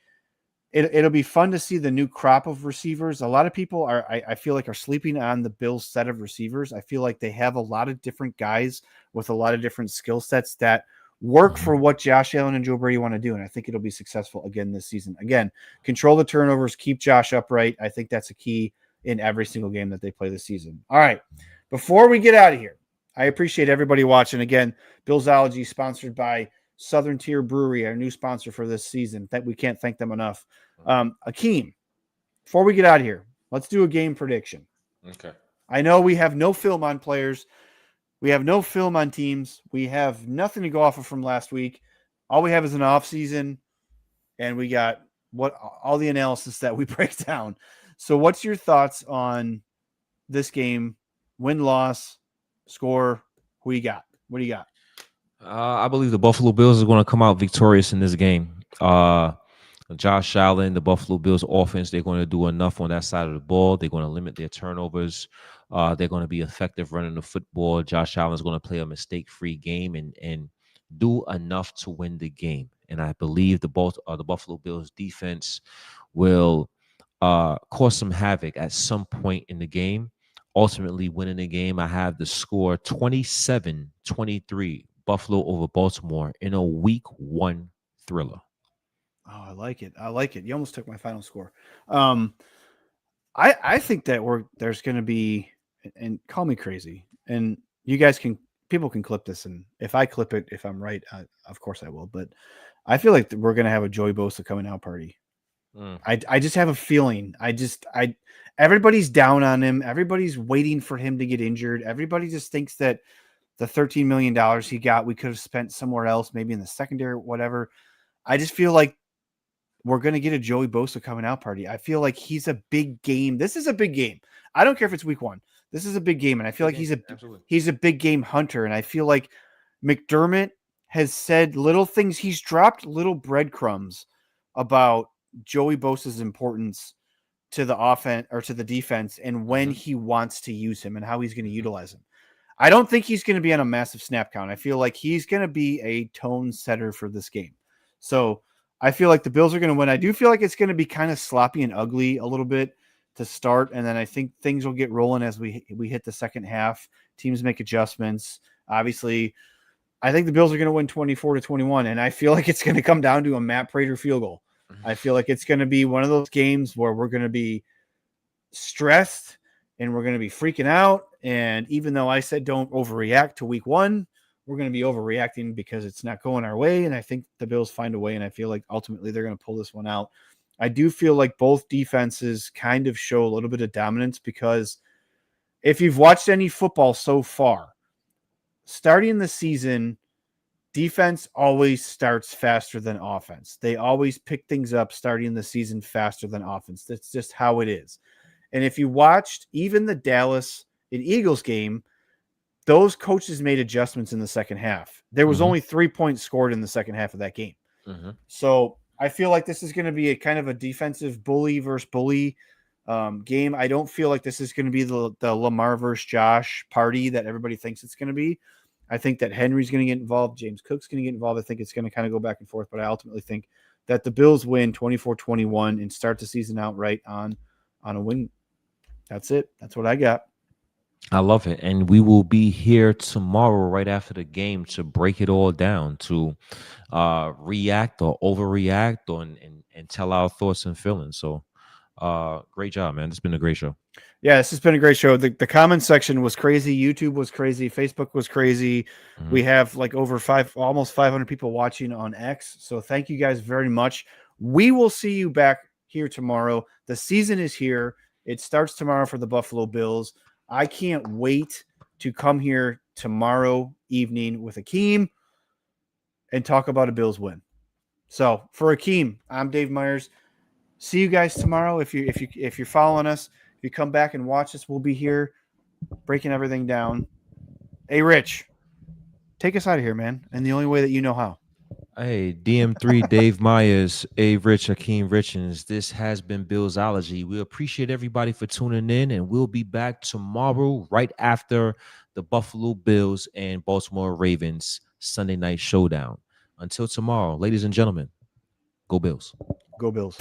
it'll be fun to see the new crop of receivers. A lot of people I feel like are sleeping on the Bills set of receivers. I feel like they have a lot of different guys with a lot of different skill sets that work for what Josh Allen and Joe Brady want to do. And I think it'll be successful again this season. Again, control the turnovers, keep Josh upright. I think that's a key in every single game that they play this season. All right. Before we get out of here, I appreciate everybody watching. Again, Billsology, sponsored by Southern Tier Brewery, our new sponsor for this season. That we can't thank them enough. Akeem, before we get out of here, let's do a game prediction. Okay. I know we have no film on players. We have no film on teams. We have nothing to go off of from last week. All we have is an off season, and we got all the analysis that we break down. So what's your thoughts on this game? Win, loss, score? Who you got? What do you got? I believe the Buffalo Bills are going to come out victorious in this game. Josh Allen, the Buffalo Bills offense, they're going to do enough on that side of the ball. They're going to limit their turnovers. They're going to be effective running the football. Josh Allen is going to play a mistake-free game and do enough to win the game. and I believe the Buffalo Bills defense will cause some havoc at some point in the game, ultimately winning the game. I have the score 27-23, Buffalo over Baltimore in a week 1 thriller. Oh, I like it. I like it. You almost took my final score. I think that there's going to be, and call me crazy, and you guys people can clip this, and if I clip it, if I'm right, of course I will. But I feel like we're going to have a Joey Bosa coming out party. I just have a feeling. Everybody's down on him. Everybody's waiting for him to get injured. Everybody just thinks that the $13 million he got, we could have spent somewhere else, maybe in the secondary or whatever. I just feel like we're going to get a Joey Bosa coming out party. I feel like he's a big game. This is a big game. I don't care if it's week 1. This is a big game. And I feel like he's a big game hunter. And I feel like McDermott has said little things. He's dropped little breadcrumbs about Joey Bosa's importance to the offense or to the defense and when he wants to use him and how he's going to utilize him. I don't think he's going to be on a massive snap count. I feel like he's going to be a tone setter for this game. So I feel like the Bills are going to win. I do feel like it's going to be kind of sloppy and ugly a little bit to start. And then I think things will get rolling as we hit the second half. Teams make adjustments. Obviously, I think the Bills are going to win 24-21. And I feel like it's going to come down to a Matt Prater field goal. I feel like it's going to be one of those games where we're going to be stressed and we're going to be freaking out. And even though I said don't overreact to week 1, we're going to be overreacting because it's not going our way. And I think the Bills find a way. And I feel like ultimately they're going to pull this one out. I do feel like both defenses kind of show a little bit of dominance because if you've watched any football so far, starting the season, defense always starts faster than offense. They always pick things up starting the season faster than offense. That's just how it is. And if you watched even the Dallas and Eagles game, those coaches made adjustments in the second half. There was only 3 points scored in the second half of that game. So I feel like this is going to be a kind of a defensive bully versus bully game. I don't feel like this is going to be the Lamar versus Josh party that everybody thinks it's going to be. I think that Henry's going to get involved. James Cook's going to get involved. I think it's going to kind of go back and forth, but I ultimately think that the Bills win 24-21 and start the season out right on a win. That's it. That's what I got. I love it. And we will be here tomorrow right after the game to break it all down, to react or overreact and tell our thoughts and feelings. So great job, man. It's been a great show. Yeah, this has been a great show. The comment section was crazy. YouTube was crazy. Facebook was crazy. We have like almost 500 people watching on X. So thank you guys very much. We will see you back here tomorrow. The season is here. It starts tomorrow for the Buffalo Bills. I can't wait to come here tomorrow evening with Akeem and talk about a Bills win. So for Akeem, I'm Dave Myers. See you guys tomorrow. If you're following us, if you come back and watch us, we'll be here breaking everything down. Hey, Rich, take us out of here, man. And the only way that you know how. Hey, DM3 Dave Myers, Rich, Akeem Richens. This has been Billsology. We appreciate everybody for tuning in, and we'll be back tomorrow right after the Buffalo Bills and Baltimore Ravens Sunday night showdown. Until tomorrow, ladies and gentlemen, go Bills. Go Bills.